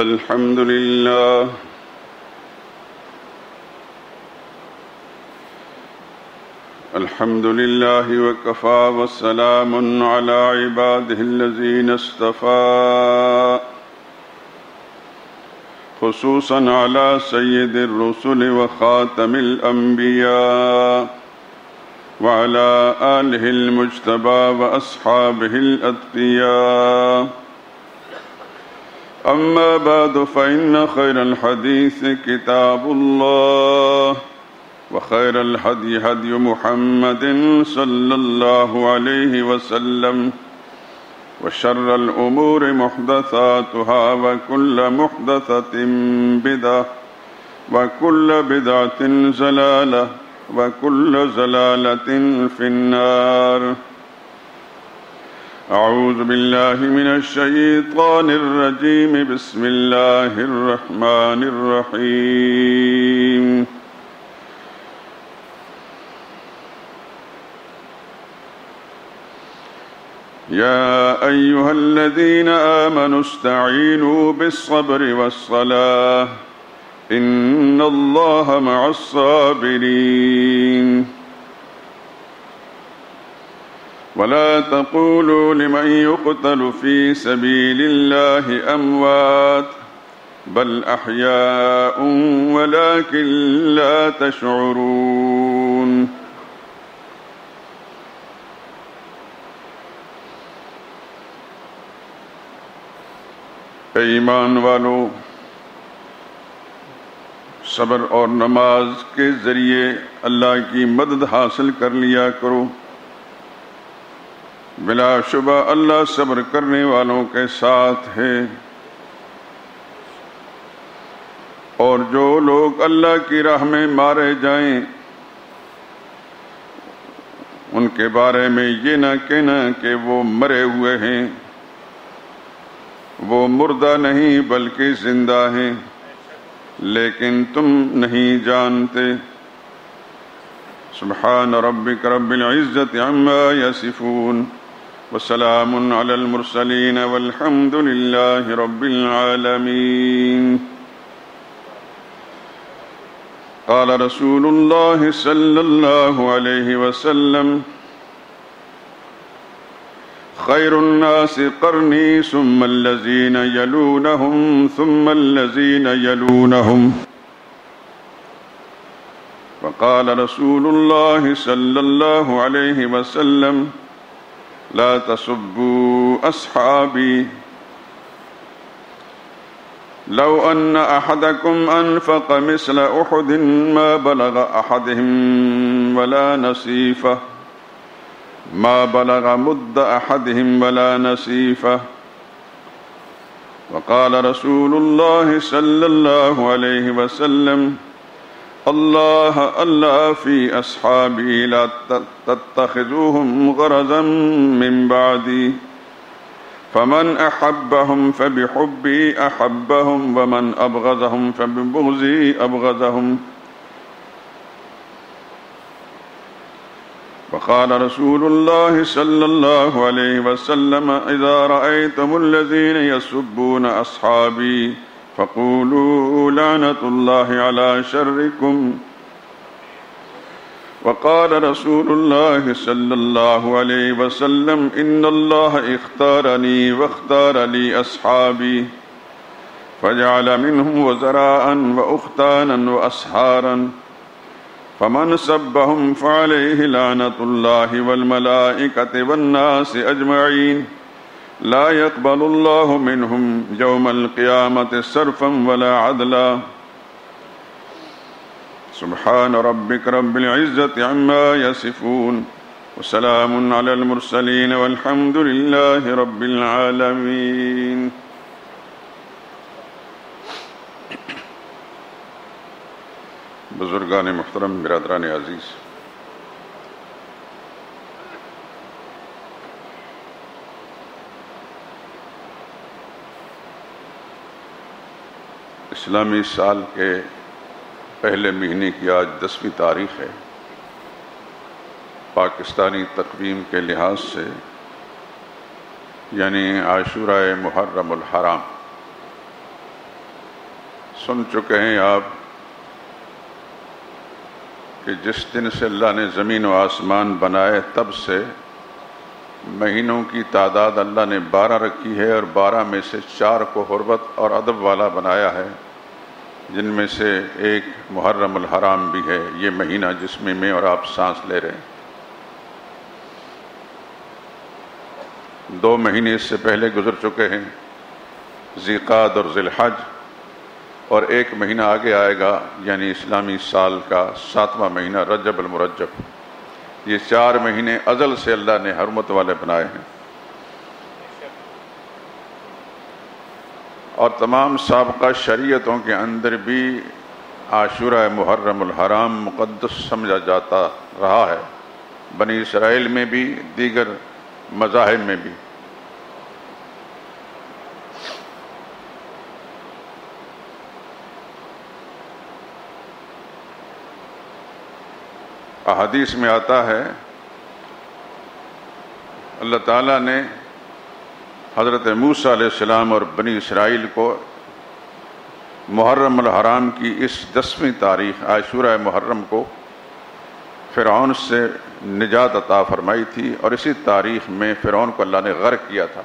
الحمد لله وكفى والسلام على عباده الذين اصطفى خصوصا على سيد الرسل وخاتم الأنبياء وعلى آله المجتبى وأصحابه الأتقياء. أما بعد فإن خير الحديث كتاب الله وخير الهدي هدي محمد صلى الله عليه وسلم وشر الأمور محدثاتها وكل محدثة بدعة وكل بدعة ضلالة وكل ضلالة في النار. أعوذ بالله من الشيطان الرجيم. بسم الله الرحمن الرحيم. يا أيها الذين آمنوا استعينوا بالصبر والصلاة إن الله مع الصابرين. ولا تقولوا لمن يقتل في سبيل الله أموات بل أحياء ولكن لا تشعرون. اے ایمان والو، صبر اور نماز کے ذریعے اللہ کی مدد حاصل کر لیا کرو. بلا شبہ اللہ صبر کرنے والوں کے ساتھ ہے، اور جو لوگ اللہ کی راہ میں مارے جائیں ان کے بارے میں یہ نہ کہنا کہ وہ مرے ہوئے ہیں، وہ مردہ نہیں بلکہ زندہ ہیں، لیکن تم نہیں جانتے. سبحان ربک رب العزت عما یصفون وسلام علی المرسلین والحمد للہ رب العالمین. قال رسول اللہ صلی اللہ علیہ وسلم: خیر الناس قرنی ثم الذین یلونہم ثم الذین یلونہم. وقال رسول اللہ صلی اللہ علیہ وسلم: لا تسبوا اصحابی لو ان احدکم انفق مثل احد ما بلغ احدهم ولا نصیفہ ما بلغ مد احدهم ولا نصیفہ. وقال رسول اللہ صلی اللہ علیہ وسلم: اللہ اللہ فی اصحابی لا تتخذوهم غرضا من بعدی فمن احبهم فبحبی احبهم ومن ابغضهم فببغضی ابغضهم. وقال رسول الله صلى الله عليه وسلم: إذا رأيتم الذين يسبون أصحابي فقولوا لعنة الله على شركم. وقال رسول الله صلى الله عليه وسلم: إن الله اختارني واختار لي أصحابي فجعل منهم وزراء وأختانا وأسحارا فمن سبهم فعليه لعنة الله والملائكة والناس أجمعين لا يقبل الله منهم يوم القيامة صرفا ولا عدلا. سبحان ربك رب العزة عما يصفون وسلام على المرسلين والحمد لله رب العالمين. بزرگان محترم، برادران عزیز، اسلامی سال کے پہلے مہینے کی آج 10ویں تاریخ ہے. پاکستانی تقویم کے لحاظ سے یعنی عاشورہ محرم الحرام سن چکے ہیں آپ کہ جس دن سے اللہ نے زمین و آسمان بنائے تب سے مہینوں کی تعداد اللہ نے 12 رکھی ہے، اور 12 میں سے 4 کو حرمت اور ادب والا بنایا ہے، جن میں سے ایک محرم الحرام بھی ہے، یہ مہینہ جس میں میں اور آپ سانس لے رہے ہیں۔ 2 مہینے اس سے پہلے گزر چکے ہیں، ذی-قعدہ اور ذی الحج، اور 1 مہینہ آگے آئے گا، یعنی اسلامی سال کا 7واں مہینہ رجب المرجب۔ یہ 4 مہینے ازل سے اللہ نے حرمت والے بنائے ہیں، اور تمام سابقہ شریعتوں کے اندر بھی عاشورہ محرم الحرام مقدس سمجھا جاتا رہا ہے، بنی اسرائیل میں بھی، دیگر مذاہب میں بھی۔ احادیث میں آتا ہے اللہ تعالیٰ نے حضرت موسیٰ علیہ السلام اور بنی اسرائیل کو محرم الحرام کی اس 10ویں تاریخ عاشورہ محرم کو فرعون سے نجات عطا فرمائی تھی، اور اسی تاریخ میں فرعون کو اللہ نے غرق کیا تھا۔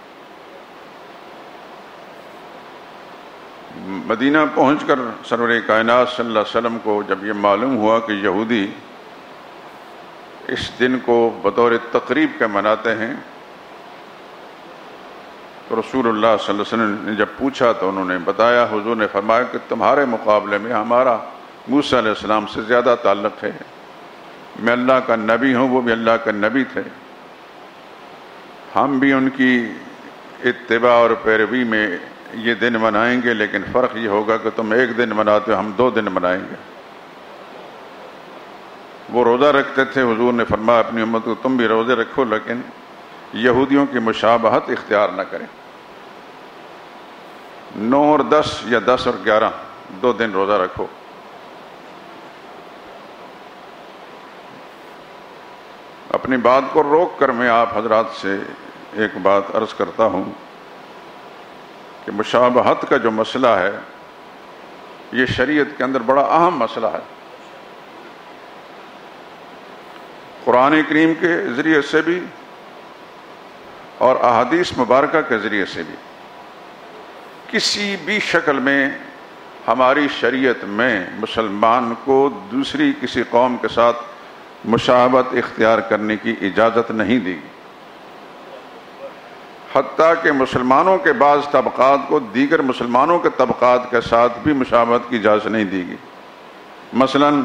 مدینہ پہنچ کر سرور کائنات صلی اللہ علیہ وسلم کو جب یہ معلوم ہوا کہ یہودی اس دن کو بطور تقریب کے مناتے ہیں، تو رسول اللہ صلی اللہ علیہ وسلم نے جب پوچھا تو انہوں نے بتایا، حضور نے فرمایا کہ تمہارے مقابلے میں ہمارا موسیٰ علیہ السلام سے زیادہ تعلق ہے، میں اللہ کا نبی ہوں، وہ بھی اللہ کا نبی تھے، ہم بھی ان کی اتباع اور پیروی میں یہ دن منائیں گے، لیکن فرق یہ ہوگا کہ تم 1 دن مناتے ہو، ہم 2 دن منائیں گے۔ وہ روزہ رکھتے تھے، حضور نے فرمایا اپنی امت کو تم بھی روزے رکھو، لیکن یہودیوں کی مشابہت اختیار نہ کریں، 9 اور 10 یا 10 اور 11 2 دن روزہ رکھو۔ اپنی بات کو روک کر میں آپ حضرات سے ایک بات عرض کرتا ہوں کہ مشابہت کا جو مسئلہ ہے یہ شریعت کے اندر بڑا اہم مسئلہ ہے۔ قرآن کریم کے ذریعے سے بھی اور احادیث مبارکہ کے ذریعے سے بھی کسی بھی شکل میں ہماری شریعت میں مسلمان کو دوسری کسی قوم کے ساتھ مشابہت اختیار کرنے کی اجازت نہیں دی گئی، حتیٰ کہ مسلمانوں کے بعض طبقات کو دیگر مسلمانوں کے طبقات کے ساتھ بھی مشابہت کی اجازت نہیں دی گئی۔ مثلاً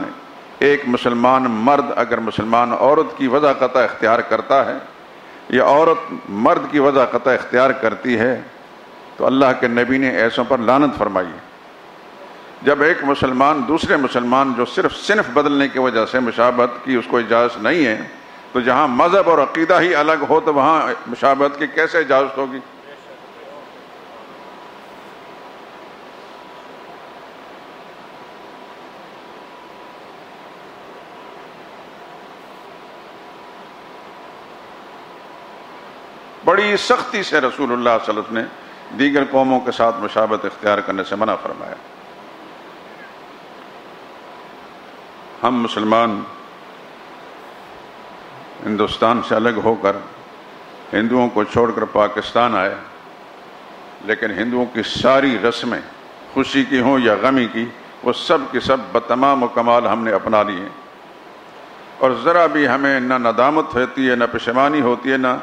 ایک مسلمان مرد اگر مسلمان عورت کی وضع قطع اختیار کرتا ہے یا عورت مرد کی وضع قطع اختیار کرتی ہے تو اللہ کے نبی نے ایسوں پر لعنت فرمائی ہے۔ جب ایک مسلمان دوسرے مسلمان جو صرف صنف بدلنے کی وجہ سے مشابہت کی اس کو اجازت نہیں ہے، تو جہاں مذہب اور عقیدہ ہی الگ ہو تو وہاں مشابہت کی کیسے اجازت ہوگی؟ بڑی سختی سے رسول اللہ صلی اللہ علیہ وسلم نے دیگر قوموں کے ساتھ مشابہت اختیار کرنے سے منع فرمایا۔ ہم مسلمان ہندوستان سے الگ ہو کر ہندوؤں کو چھوڑ کر پاکستان آئے، لیکن ہندوؤں کی ساری رسمیں خوشی کی ہوں یا غمی کی، وہ سب کی سب بتمام و کمال ہم نے اپنا لی ہیں، اور ذرا بھی ہمیں نہ ندامت ہوتی ہے، نہ پشیمانی ہوتی ہے، نہ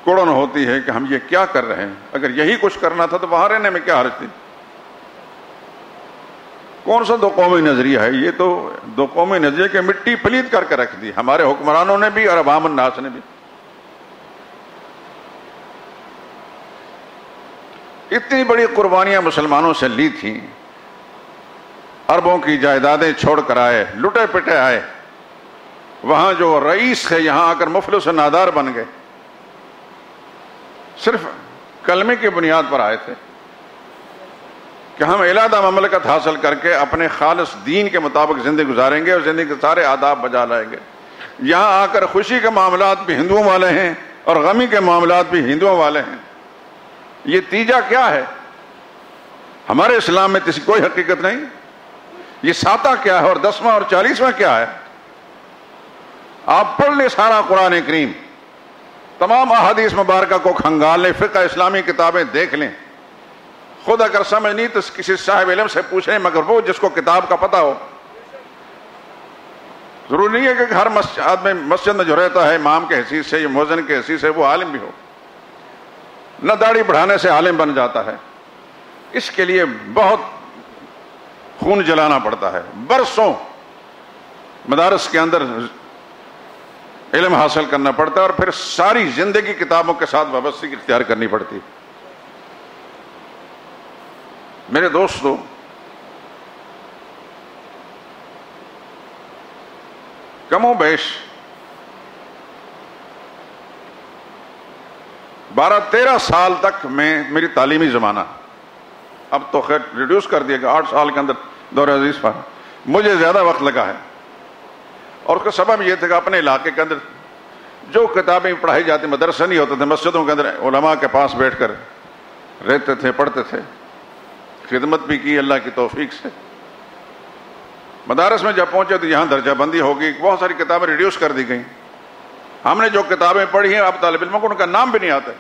کڑن ہوتی ہے کہ ہم یہ کیا کر رہے ہیں۔ اگر یہی کچھ کرنا تھا تو وہاں رہنے میں کیا حرج تھی؟ کون سا 2 قومی نظریہ ہے یہ؟ تو 2 قومی نظریے کے مٹی پلید کر کے رکھ دی ہمارے حکمرانوں نے بھی اور عوام الناس نے بھی۔ اتنی بڑی قربانیاں مسلمانوں سے لی تھیں، اربوں کی جائیدادیں چھوڑ کر آئے، لٹے پٹے آئے، وہاں جو رئیس تھے یہاں آ کر مفلس و نادار بن گئے، صرف کلمے کی بنیاد پر آئے تھے کہ ہم علیحدہ مملکت حاصل کر کے اپنے خالص دین کے مطابق زندگی گزاریں گے اور زندگی کے سارے آداب بجا لائیں گے۔ یہاں آ کر خوشی کے معاملات بھی ہندوؤں والے ہیں اور غمی کے معاملات بھی ہندوؤں والے ہیں۔ یہ تیجا کیا ہے؟ ہمارے اسلام میں کسی کوئی حقیقت نہیں. یہ 7واں کیا ہے اور 10واں اور 40واں کیا ہے؟ آپ پڑھ لیں سارا قرآن کریم، تمام احادیث مبارکہ کو کھنگال لیں، فقہ اسلامی کتابیں دیکھ لیں. خود اگر سمجھ نہیں تو کسی صاحب علم سے پوچھیں، مگر وہ جس کو کتاب کا پتہ ہو. ضروری نہیں ہے کہ ہر آدمی مسجد میں جو رہتا ہے امام کے حیثیت سے یا مؤذن کے حیثیت سے وہ عالم بھی ہو. نہ داڑھی بڑھانے سے عالم بن جاتا ہے. اس کے لیے بہت خون جلانا پڑتا ہے، برسوں مدارس کے اندر علم حاصل کرنا پڑتا ہے، اور پھر ساری زندگی کتابوں کے ساتھ وابستگی اختیار کرنی پڑتی. میرے دوستو، کم و بیش 12-13 سال تک میری تعلیمی زمانہ، اب تو خیر ریڈیوس کر دیا کہ 8 سال کے اندر دور عزیز پر مجھے زیادہ وقت لگا ہے. اور اس کا سبب یہ تھا کہ اپنے علاقے کے اندر جو کتابیں پڑھائی جاتی، مدرسہ نہیں ہوتے تھے، مسجدوں کے اندر علماء کے پاس بیٹھ کر رہتے تھے، پڑھتے تھے، خدمت بھی کی اللہ کی توفیق سے. مدارس میں جب پہنچے تو یہاں درجہ بندی ہوگی، بہت ساری کتابیں ریڈیوس کر دی گئیں. ہم نے جو کتابیں پڑھی ہیں اب طالب علموں کو ان کا نام بھی نہیں آتا.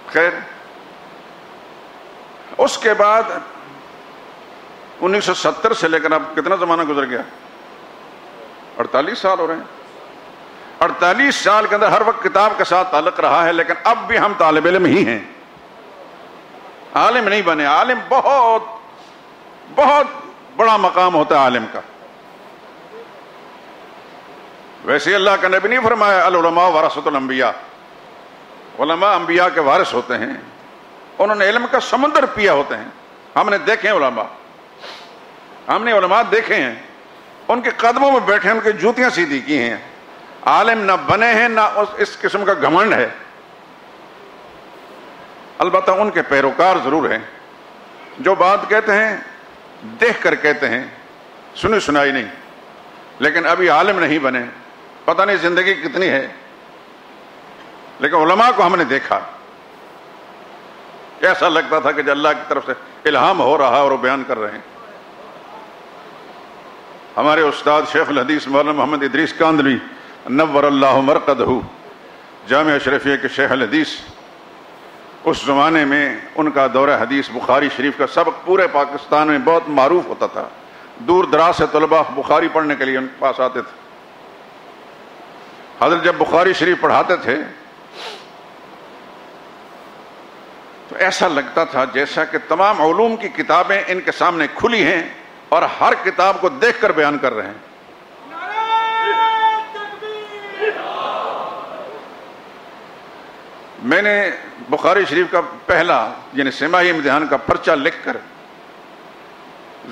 خیر، اس کے بعد 1970 سے لے کر اب کتنا زمانہ گزر گیا؟ 48 سال ہو رہے ہیں. 48 سال کے اندر ہر وقت کتاب کے ساتھ تعلق رہا ہے، لیکن اب بھی ہم طالب علم ہی ہیں، عالم نہیں بنے. عالم بہت بہت بڑا مقام ہوتا ہے عالم کا. ویسے اللہ کا نبی نہیں فرمایا العلماء ورثۃ الانبیاء، علماء انبیاء کے وارث ہوتے ہیں، انہوں نے علم کا سمندر پیا ہوتے ہیں. ہم نے دیکھے ہیں علماء، ہم نے علماء دیکھے ہیں، ان کے قدموں میں بیٹھے ان کی جوتیاں سیدھی کی ہیں. عالم نہ بنے ہیں، نہ اس قسم کا گھمنڈ ہے. البتہ ان کے پیروکار ضرور ہیں، جو بات کہتے ہیں دیکھ کر کہتے ہیں، سنی سنائی نہیں. لیکن ابھی عالم نہیں بنے، پتہ نہیں زندگی کتنی ہے. لیکن علماء کو ہم نے دیکھا، ایسا لگتا تھا کہ اللہ کی طرف سے الہام ہو رہا اور وہ بیان کر رہے ہیں. ہمارے استاد شیخ الحدیث مولانا محمد ادریس کاندھلی نور اللہ مرقدہ، جامعہ اشرفیہ کے شیخ الحدیث، اس زمانے میں ان کا دورہ حدیث بخاری شریف کا سبق پورے پاکستان میں بہت معروف ہوتا تھا. دور دراز سے طلباء بخاری پڑھنے کے لیے ان کے پاس آتے تھے. حضرت جب بخاری شریف پڑھاتے تھے تو ایسا لگتا تھا جیسا کہ تمام علوم کی کتابیں ان کے سامنے کھلی ہیں اور ہر کتاب کو دیکھ کر بیان کر رہے ہیں. میں نے بخاری شریف کا پہلا یعنی سماعی امتحان کا پرچہ لکھ کر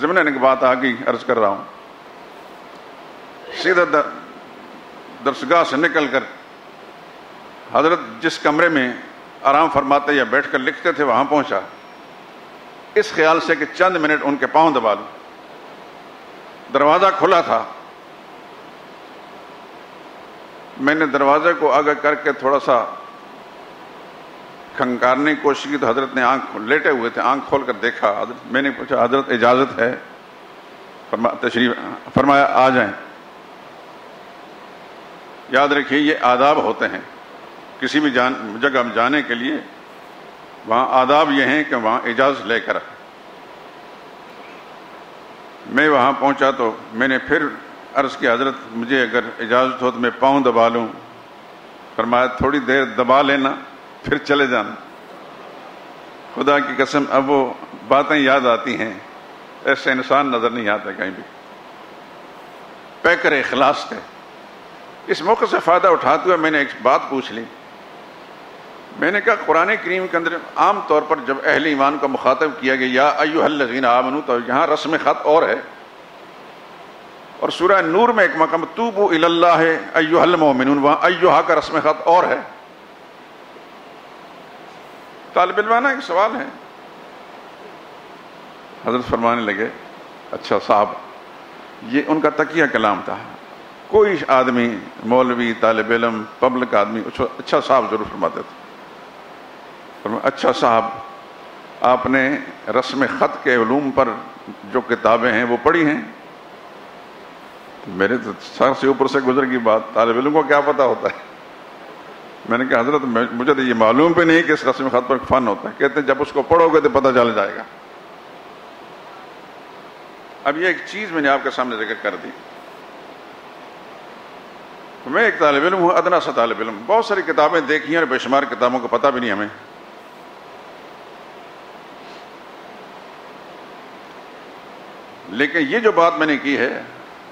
ضمن کی بات آگئی عرض کر رہا ہوں، سیدھا درسگاہ سے نکل کر حضرت جس کمرے میں آرام فرماتے یا بیٹھ کر لکھتے تھے وہاں پہنچا، اس خیال سے کہ چند منٹ ان کے پاؤں دبا لوں. دروازہ کھلا تھا، میں نے دروازے کو آگے کر کے تھوڑا سا کھنکارنے کی کوشش کی تو حضرت نے آنکھ لیٹے ہوئے تھے، آنکھ کھول کر دیکھا. میں نے پوچھا حضرت اجازت ہے؟ فرمایا آ جائیں. یاد رکھیے یہ آداب ہوتے ہیں کسی بھی جگہ جانے کے لیے، وہاں آداب یہ ہیں کہ وہاں اجازت لے کر. میں وہاں پہنچا تو میں نے پھر عرض کی حضرت مجھے اگر اجازت ہو تو میں پاؤں دبا لوں. فرمایا تھوڑی دیر دبا لینا پھر چلے جانا. خدا کی قسم اب وہ باتیں یاد آتی ہیں، ایسے انسان نظر نہیں آتا کہیں بھی. پیکر اخلاص تھے. اس موقع سے فائدہ اٹھاتے ہوئے میں نے ایک بات پوچھ لی. میں نے کہا قرآن کریم کے اندر عام طور پر جب اہل ایمان کو مخاطب کیا گیا یا ایھا الذین آمنوا، تو یہاں رسم خط اور ہے، اور سورہ نور میں ایک مقام توبوا الی اللہ ایھا المؤمنون، وہاں ایھا کا رسم خط اور ہے. طالب علمانہ ایک سوال ہے. حضرت فرمانے لگے اچھا صاحب، یہ ان کا تقیہ کلام تھا. کوئی آدمی مولوی طالب علم پبلک آدمی اچھا صاحب ضرور فرماتے تھے. اچھا صاحب، آپ نے رسم خط کے علوم پر جو کتابیں ہیں وہ پڑھی ہیں؟ میرے تو سر سے اوپر سے گزر کی بات، طالب علم کو کیا پتا ہوتا ہے؟ میں نے کہا حضرت مجھے تو یہ معلوم بھی نہیں کہ اس رسم خط پر فن ہوتا ہے۔ کہتے ہیں جب اس کو پڑھو گے تو پتہ چل جائے گا۔ اب یہ ایک چیز میں نے آپ کے سامنے ذکر کر دی، میں ایک طالب علم ہوں، ادنا سا طالب علم، بہت ساری کتابیں دیکھی ہیں اور بے شمار کتابوں کو پتہ بھی نہیں ہمیں۔ لیکن یہ جو بات میں نے کی ہے،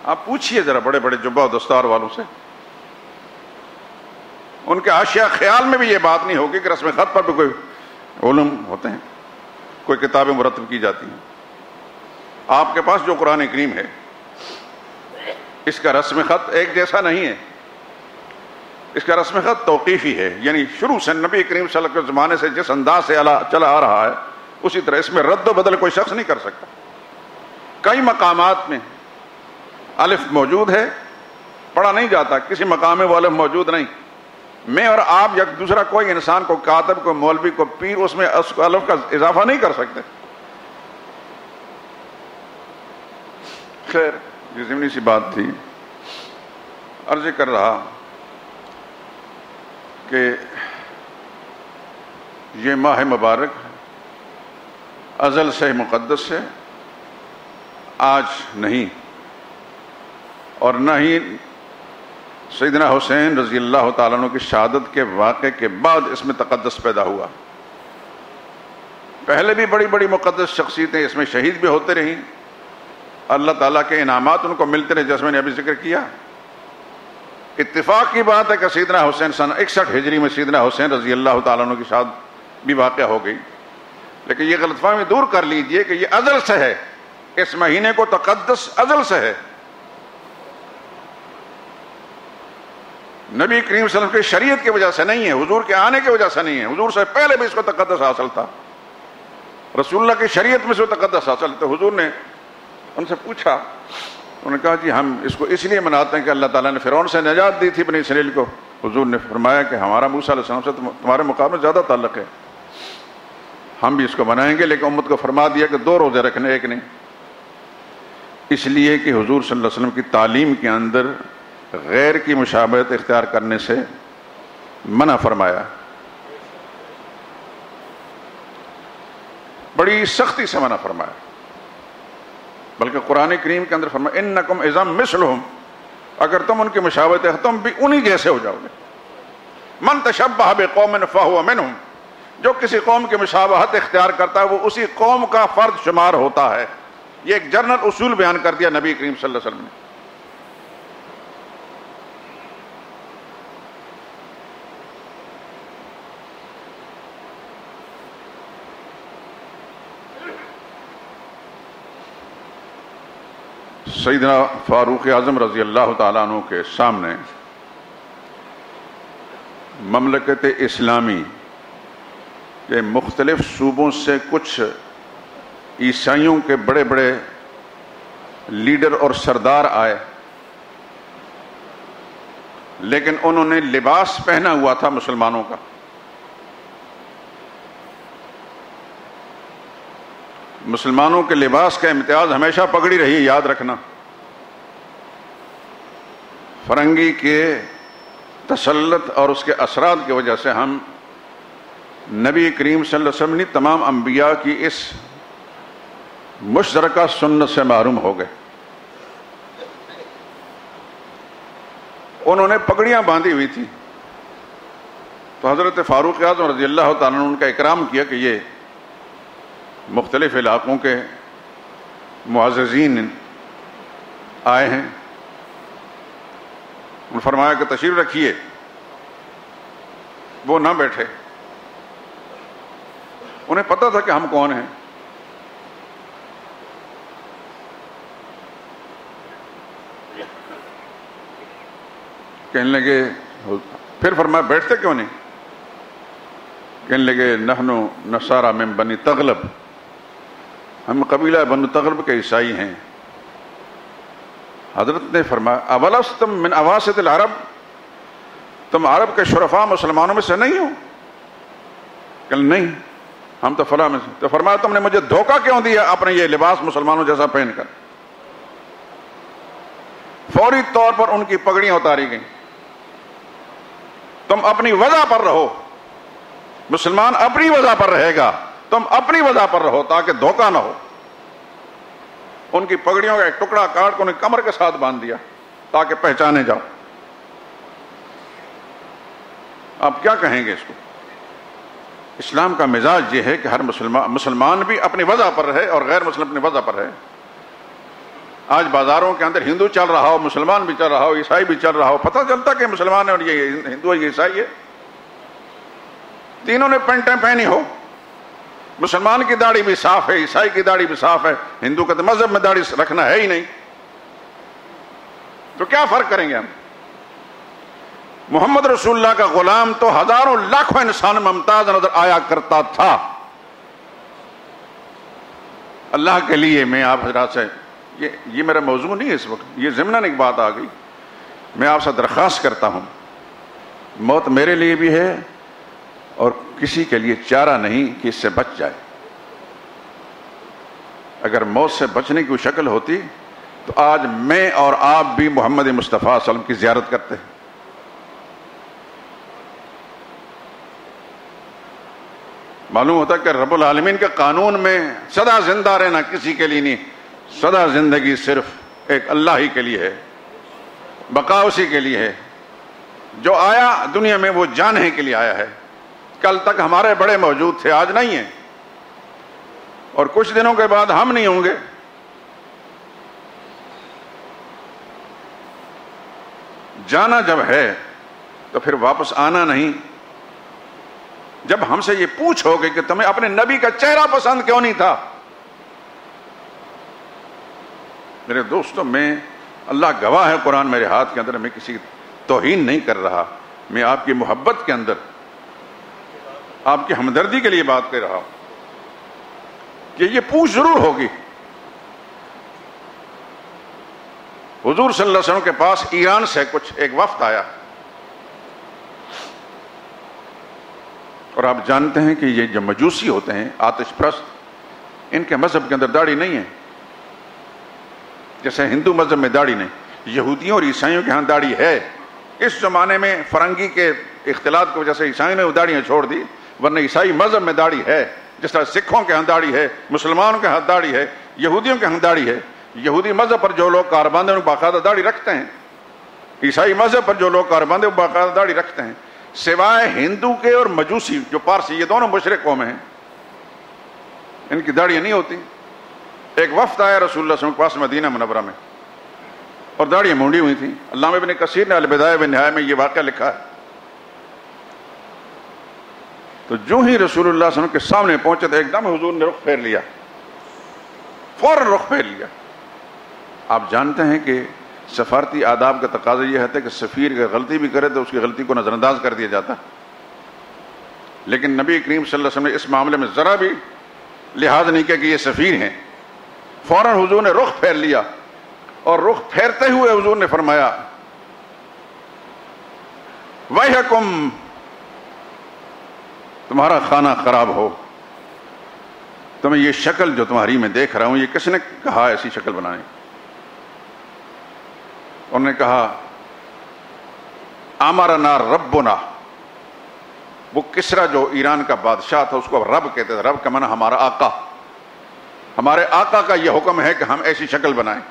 آپ پوچھئے ذرا بڑے بڑے جبہ و دستار والوں سے، ان کے حاشیہ خیال میں بھی یہ بات نہیں ہوگی کہ رسم خط پر بھی کوئی علوم ہوتے ہیں، کوئی کتابیں مرتب کی جاتی ہیں۔ آپ کے پاس جو قرآن کریم ہے، اس کا رسم خط ایک جیسا نہیں ہے، اس کا رسم خط توقیفی ہے، یعنی شروع سے نبی کریم صلی اللہ علیہ وسلم کے زمانے سے جس انداز سے چلا آ رہا ہے اسی طرح، اس میں رد و بدل کوئی شخص نہیں کر سکتا۔ کئی مقامات میں الف موجود ہے، پڑھا نہیں جاتا، کسی مقام میں وہ الف موجود نہیں۔ میں اور آپ یا دوسرا کوئی انسان کو کاتب کو مولوی کو پیر اس میں الف کا اضافہ نہیں کر سکتے۔ خیر، یہ ضمنی سی بات تھی۔ عرض کر رہا کہ یہ ماہ مبارک ازل سے مقدس ہے، آج نہیں، اور نہ ہی سیدنا حسین رضی اللہ تعالیٰ عنہ کی شہادت کے واقعے کے بعد اس میں تقدس پیدا ہوا۔ پہلے بھی بڑی بڑی مقدس شخصیتیں اس میں شہید بھی ہوتے رہیں، اللہ تعالیٰ کے انعامات ان کو ملتے رہے، جیسے میں نے ابھی ذکر کیا۔ اتفاق کی بات ہے کہ سیدنا حسین سن 61 ہجری میں سیدنا حسین رضی اللہ تعالیٰ عنہ کی شہادت بھی واقع ہو گئی، لیکن یہ غلط فہمی دور کر لیجئے کہ یہ ازل سے ہے، اس مہینے کو تقدس ازل سے ہے، نبی کریم صلی اللہ علیہ وسلم کی شریعت کی وجہ سے نہیں ہے، حضور کے آنے کی وجہ سے نہیں ہے، حضور سے پہلے بھی اس کو تقدس حاصل تھا، رسول اللہ کی شریعت میں سے تقدس حاصل تھا۔ حضور نے ان سے پوچھا، انہوں نے کہا جی ہم اس کو اس لیے مناتے ہیں کہ اللہ تعالیٰ نے فرعون سے نجات دی تھی بنی اسرائیل کو۔ حضور نے فرمایا کہ ہمارا موسیٰ علیہ السلام سے تمہارے مقام میں زیادہ تعلق ہے، ہم بھی اس کو منائیں گے، لیکن امت کو فرما دیا کہ 2 روزے رکھنے، ایک نہیں، اس لیے کہ حضور صلی اللہ علیہ وسلم کی تعلیم کے اندر غیر کی مشابہت اختیار کرنے سے منع فرمایا، بڑی سختی سے منع فرمایا، بلکہ قرآن کریم کے اندر فرمایا انکم اذا مثلہم، اگر تم ان کی مشابہت ہے تم بھی انہی جیسے ہو جاؤ گے۔ من تشبہ بقوم فہو منہم، جو کسی قوم کی مشابہت اختیار کرتا ہے وہ اسی قوم کا فرد شمار ہوتا ہے۔ یہ ایک جنرل اصول بیان کر دیا نبی کریم صلی اللہ علیہ وسلم نے۔ سیدنا فاروق اعظم رضی اللہ تعالیٰ عنہ کے سامنے مملکت اسلامی کے مختلف صوبوں سے کچھ عیسائیوں کے بڑے بڑے لیڈر اور سردار آئے، لیکن انہوں نے لباس پہنا ہوا تھا مسلمانوں کا۔ مسلمانوں کے لباس کا امتیاز ہمیشہ پگڑی رہی، یاد رکھنا۔ فرنگی کے تسلط اور اس کے اثرات کی وجہ سے ہم نبی کریم صلی اللہ علیہ وسلم نے تمام انبیاء کی اس مشترکہ سنت سے محروم ہو گئے۔ انہوں نے پگڑیاں باندھی ہوئی تھی، تو حضرت فاروق اعظم رضی اللہ تعالیٰ نے ان کا اکرام کیا کہ یہ مختلف علاقوں کے معززین آئے ہیں، انہوں نے فرمایا کہ تشریف رکھیے، وہ نہ بیٹھے، انہیں پتہ تھا کہ ہم کون ہیں۔ کہنے لگے، پھر فرمایا بیٹھتے کیوں نہیں؟ کہنے لگے نحن نصارى من بنی تغلب، ہم قبیلہ بنو تغلب کے عیسائی ہیں۔ حضرت نے فرمایا اولستم من اواسط العرب، تم عرب کے شرفاء مسلمانوں میں سے نہیں ہو؟ کہ نہیں ہم تو فلاں میں سے. تو فرمایا تم نے مجھے دھوکہ کیوں دیا اپنے یہ لباس مسلمانوں جیسا پہن کر؟ فوری طور پر ان کی پگڑیاں اتاری گئیں. تم اپنی وضع پر رہو، مسلمان اپنی وضع پر رہے گا، تم اپنی وضع پر رہو تاکہ دھوکہ نہ ہو. ان کی پگڑیوں کا ایک ٹکڑا کاٹ کے انہیں کمر کے ساتھ باندھ دیا تاکہ پہچانے جاؤ. آپ کیا کہیں گے اس کو؟ اسلام کا مزاج یہ ہے کہ ہر مسلمان بھی اپنی وضع پر رہے اور غیر مسلم اپنی وضع پر رہے. آج بازاروں کے اندر ہندو چل رہا ہو، مسلمان بھی چل رہا ہو، عیسائی بھی چل رہا ہو، پتہ چلتا کہ مسلمان ہے اور یہ ہندو ہے، یہ عیسائی ہے. تینوں نے پینٹیں پہنی ہو، مسلمان کی داڑھی بھی صاف ہے، عیسائی کی داڑھی بھی صاف ہے، ہندو کا تو مذہب میں داڑھی رکھنا ہے ہی نہیں، تو کیا فرق کریں گے ہم؟ محمد رسول اللہ کا غلام تو ہزاروں لاکھوں انسان میں ممتاز نظر آیا کرتا تھا. اللہ کے لیے میں آپ حضرات سے یہ میرا موضوع نہیں ہے اس وقت، یہ ضمناً ایک بات آ گئی. میں آپ سے درخواست کرتا ہوں، موت میرے لیے بھی ہے اور کسی کے لیے چارہ نہیں کہ اس سے بچ جائے. اگر موت سے بچنے کی کوئی شکل ہوتی تو آج میں اور آپ بھی محمد مصطفیٰ صلی اللہ علیہ وسلم کی زیارت کرتے. معلوم ہوتا کہ رب العالمین کے قانون میں سدا زندہ رہنا کسی کے لیے نہیں، سدا زندگی صرف ایک اللہ ہی کے لیے ہے، بقا اسی کے لیے ہے. جو آیا دنیا میں وہ جانے کے لیے آیا ہے. کل تک ہمارے بڑے موجود تھے، آج نہیں ہیں، اور کچھ دنوں کے بعد ہم نہیں ہوں گے. جانا جب ہے تو پھر واپس آنا نہیں. جب ہم سے یہ پوچھ ہوگی کہ تمہیں اپنے نبی کا چہرہ پسند کیوں نہیں تھا، میرے دوستوں، میں اللہ گواہ ہے قرآن میرے ہاتھ کے اندر، میں کسی توہین نہیں کر رہا، میں آپ کی محبت کے اندر آپ کی ہمدردی کے لیے بات کر رہا ہوں کہ یہ پوچھ ضرور ہوگی. حضور صلی اللہ علیہ وسلم کے پاس ایران سے ایک وفد آیا، اور آپ جانتے ہیں کہ یہ جو مجوسی ہوتے ہیں، آتش پرست، ان کے مذہب کے اندر داڑھی نہیں ہے. جیسے ہندو مذہب میں داڑھی نہیں، یہودیوں اور عیسائیوں کے ہاں داڑھی ہے. اس زمانے میں فرنگی کے اختلاط کی وجہ سے عیسائیوں نے وہ داڑیاں چھوڑ دی، ورنہ عیسائی مذہب میں داڑھی ہے. جس طرح سکھوں کے ہاں داڑھی ہے، مسلمانوں کے ہاں داڑھی ہے، یہودیوں کے ہاں داڑھی ہے. یہودی مذہب پر جو لوگ کاربند ہیں وہ باقاعدہ داڑھی رکھتے ہیں. عیسائی مذہب پر جو لوگ کاربند ہیں وہ باقاعدہ داڑھی رکھتے ہیں. سوائے ہندو کے اور مجوسی جو پارسی، یہ دونوں مشرک قومیں ہیں، ان کی داڑیاں نہیں ہوتی. ایک وفد آیا رسول اللہ صلی اللہ علیہ وسلم کے پاس مدینہ منورہ میں، اور داڑیاں مونڈی ہوئی تھیں. علامہ ابن کثیر نے البدایہ والنہایہ میں یہ واقعہ لکھا ہے. تو جو ہی رسول اللہ صلی اللہ علیہ وسلم کے سامنے پہنچے تو ایک دم حضور نے رخ پھیر لیا، فوراً رخ پھیر لیا. آپ جانتے ہیں کہ سفارتی آداب کا تقاضا یہ ہے کہ سفیر اگر غلطی بھی کرے تو اس کی غلطی کو نظر انداز کر دیا جاتا، لیکن نبی کریم صلی اللہ علیہ وسلم نے اس معاملے میں ذرا بھی لحاظ نہیں کیا کہ یہ سفیر ہیں. فوراً حضور نے رخ پھیر لیا، اور رخ پھیرتے ہوئے حضور نے فرمایا، ویحکم، تمہارا کھانا خراب ہو، تمہیں یہ شکل جو تمہاری میں دیکھ رہا ہوں یہ کس نے کہا ایسی شکل بنانے؟ انہوں نے کہا، امرنا ربنا. وہ کسرا جو ایران کا بادشاہ تھا اس کو رب کہتے تھے. رب کا معنی ہمارا آقا، ہمارے آقا کا یہ حکم ہے کہ ہم ایسی شکل بنائیں.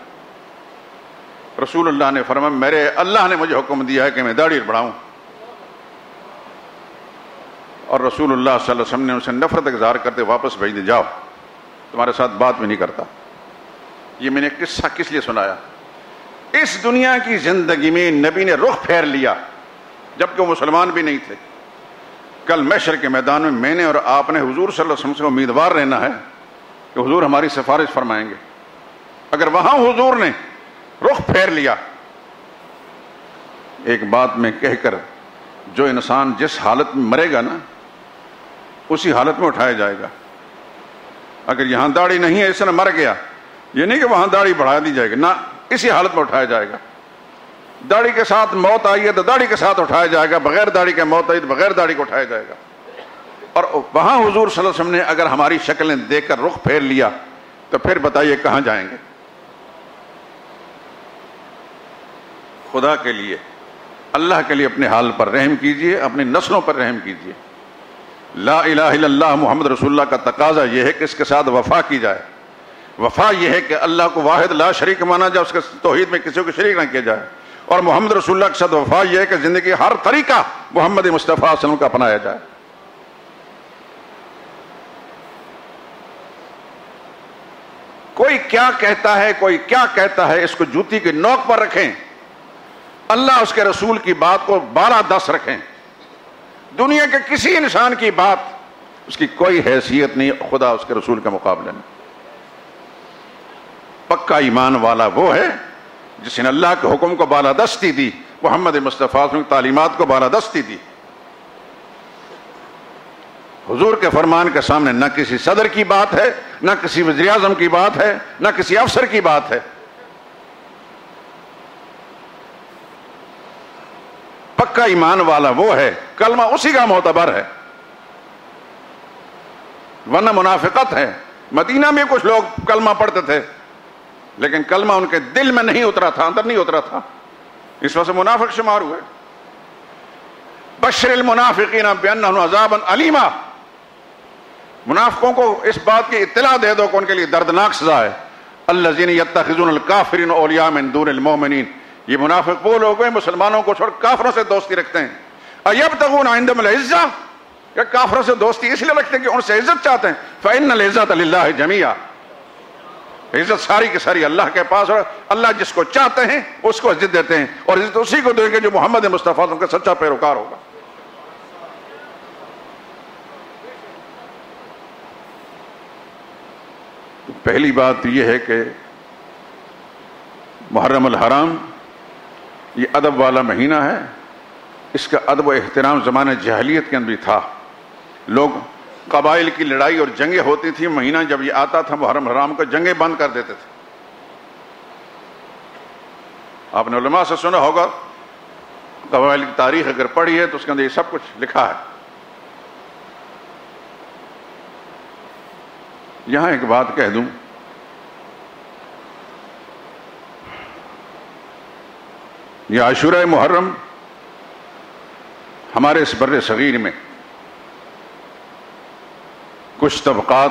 رسول اللہ نے فرمایا، میرے اللہ نے مجھے حکم دیا ہے کہ میں داڑھی بڑھاؤں. اور رسول اللہ صلی اللہ علیہ وسلم نے اسے نفرت اظہار کرتے واپس بھیج دے، جاؤ، تمہارے ساتھ بات بھی نہیں کرتا. یہ میں نے قصہ کس لیے سنایا؟ اس دنیا کی زندگی میں نبی نے رخ پھیر لیا جبکہ وہ مسلمان بھی نہیں تھے. کل محشر کے میدان میں نے اور آپ نے حضور صلی اللہ علیہ وسلم سے امیدوار رہنا ہے کہ حضور ہماری سفارش فرمائیں گے. اگر وہاں حضور نے رخ پھیر لیا، ایک بات میں کہہ کر، جو انسان جس حالت میں مرے گا نا اسی حالت میں اٹھایا جائے گا. اگر یہاں داڑھی نہیں ہے اس نے مر گیا، یہ نہیں کہ وہاں داڑھی بڑھا دی جائے گی، نہ، اسی حالت میں اٹھایا جائے گا. داڑھی کے ساتھ موت آئی ہے تو داڑھی کے ساتھ اٹھایا جائے گا، بغیر داڑھی کے موت آئی تو بغیر داڑھی کو اٹھایا جائے گا. اور وہاں حضور صلی اللہ علیہ وسلم نے اگر ہماری شکلیں دیکھ کر رخ پھیر لیا تو پھر بتائیے کہاں جائیں گے؟ خدا کے لیے، اللہ کے لیے اپنے حال پر رحم کیجئے، اپنی نسلوں پر رحم کیجئے۔ لا الہ الا اللہ محمد رسول اللہ کا تقاضا یہ ہے کہ اس کے ساتھ وفا کی جائے۔ وفا یہ ہے کہ اللہ کو واحد لا شریک مانا جائے، اس کے توحید میں کسی کو شریک نہ کیا جائے، اور محمد رسول اللہ کے ساتھ وفا یہ ہے کہ زندگی ہر طریقہ محمد مصطفیٰ صلی اللہ علیہ وسلم کا اپنایا جائے۔ کوئی کیا کہتا ہے، کوئی کیا کہتا ہے، اس کو جوتی کی نوک پر رکھیں، اللہ اس کے رسول کی بات کو 12-10 رکھیں۔ دنیا کے کسی انسان کی بات اس کی کوئی حیثیت نہیں خدا اس کے رسول کے مقابلے میں۔ پکا ایمان والا وہ ہے جس نے اللہ کے حکم کو بالادستی دی، محمد مصطفیٰ کی تعلیمات کو بالادستی دی۔ حضور کے فرمان کے سامنے نہ کسی صدر کی بات ہے، نہ کسی وزیر اعظم کی بات ہے، نہ کسی افسر کی بات ہے۔ پکا ایمان والا وہ ہے، کلمہ اسی کا معتبر ہے، ورنہ منافقت ہے۔ مدینہ میں کچھ لوگ کلمہ پڑھتے تھے لیکن کلمہ ان کے دل میں نہیں اترا تھا، اندر نہیں اترا تھا، اس وجہ سے منافق شمار ہوئے۔ بشر المنافقین بأن عذابا علیما، منافقوں کو اس بات کی اطلاع دے دو کہ ان کے لیے دردناک سزا ہے۔ الذین یتخذون الکافرین اولیاء من دون المؤمنین، یہ منافق وہ لوگ ہیں مسلمانوں کو چھوڑ کافروں سے دوستی رکھتے ہیں۔ ایبتغون عندہم العزہ، کہ کافروں سے دوستی اس لیے رکھتے ہیں کہ ان سے عزت چاہتے ہیں۔ فإن العزة للہ جمیعا، عزت ساری کی ساری اللہ کے پاس، اور اللہ جس کو چاہتے ہیں اس کو عزت دیتے ہیں، اور عزت اسی کو دیں گے جو محمد مصطفیٰ کا سچا پیروکار ہوگا۔ پہلی بات یہ ہے کہ محرم الحرام یہ ادب والا مہینہ ہے، اس کا ادب و احترام زمانے جاہلیت کے اندر بھی تھا۔ لوگ قبائل کی لڑائی اور جنگیں ہوتی تھیں، مہینہ جب یہ آتا تھا محرم الحرام کو جنگیں بند کر دیتے تھے۔ آپ نے علماء سے سنا ہوگا، قبائل کی تاریخ اگر پڑھی ہے تو اس کے اندر یہ سب کچھ لکھا ہے۔ یہاں ایک بات کہہ دوں، یہ عاشورہ محرم ہمارے اس بر صغیر میں کچھ طبقات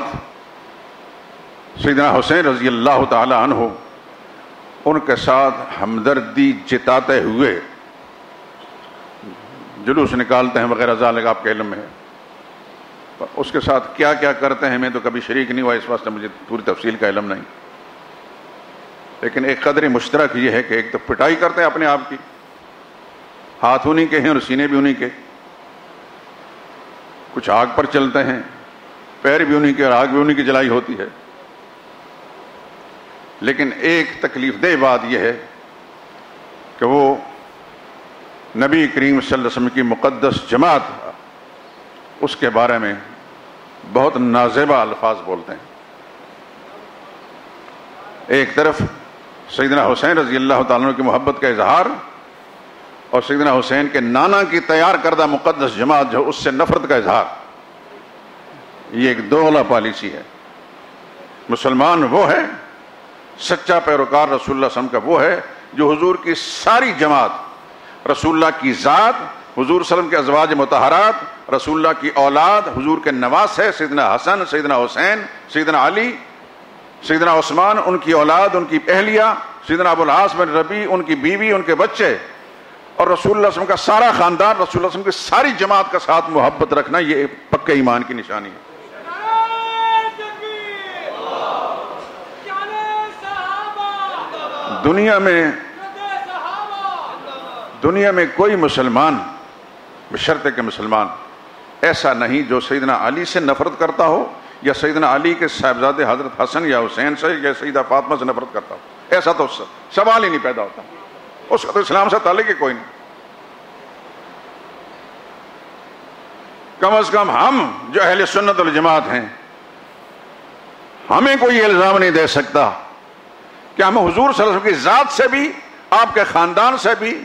سیدنا حسین رضی اللہ تعالی عنہ ان کے ساتھ ہمدردی جتاتے ہوئے جلوس نکالتے ہیں وغیرہ ذالک، آپ کے علم میں ہے۔ اس کے ساتھ کیا کیا کرتے ہیں میں تو کبھی شریک نہیں ہوا، اس واسطے مجھے پوری تفصیل کا علم نہیں، لیکن ایک قدر مشترک یہ ہے کہ ایک تو پٹائی کرتے ہیں اپنے آپ کی، ہاتھ انہی کے ہیں اور سینے بھی انہی کے، کچھ آگ پر چلتے ہیں، پیر بھی انہی کے اور آگ بھی انہی کی جلائی ہوتی ہے۔ لیکن ایک تکلیف دہ بات یہ ہے کہ وہ نبی کریم صلی اللہ علیہ وسلم کی مقدس جماعت اس کے بارے میں بہت نازیبہ الفاظ بولتے ہیں۔ ایک طرف سیدنا حسین رضی اللہ تعالیٰ عنہ کی محبت کا اظہار، اور سیدنا حسین کے نانا کی تیار کردہ مقدس جماعت جو اس سے نفرت کا اظہار، یہ ایک دوغلا پالیسی ہے۔ مسلمان وہ ہے، سچا پیروکار رسول اللہ صلی اللہ علیہ وسلم کا وہ ہے جو حضور کی ساری جماعت، رسول اللہ کی ذات، حضور صلی اللہ علیہ وسلم کے ازواج مطہرات، رسول اللہ کی اولاد، حضور کے نواسے سیدنا حسن، سیدنا حسین، سیدنا علی، سیدنا عثمان، ان کی اولاد، ان کی اہلیہ، سیدنا ابو العاص بن ربیع، ان کی بیوی، ان کے بچے، اور رسول اللہ صلی اللہ علیہ وسلم کا سارا خاندان، رسول اللہ صلی اللہ علیہ وسلم کی ساری جماعت کا ساتھ محبت رکھنا، یہ پکے ایمان کی نشانی ہے۔ دنیا میں کوئی مسلمان بشرطے کہ مسلمان ایسا نہیں جو سیدنا علی سے نفرت کرتا ہو، یا سیدنا علی کے صاحبزادے حضرت حسن یا حسین سے یا سیدہ فاطمہ سے نفرت کرتا ہو، ایسا تو سوال ہی نہیں پیدا ہوتا، اس کا تو اسلام سے تعلق ہی کوئی نہیں۔ کم از کم ہم جو اہل سنت والجماعت ہیں، ہمیں کوئی الزام نہیں دے سکتا کہ ہم حضور صلی اللہ علیہ وسلم کی ذات سے بھی، آپ کے خاندان سے بھی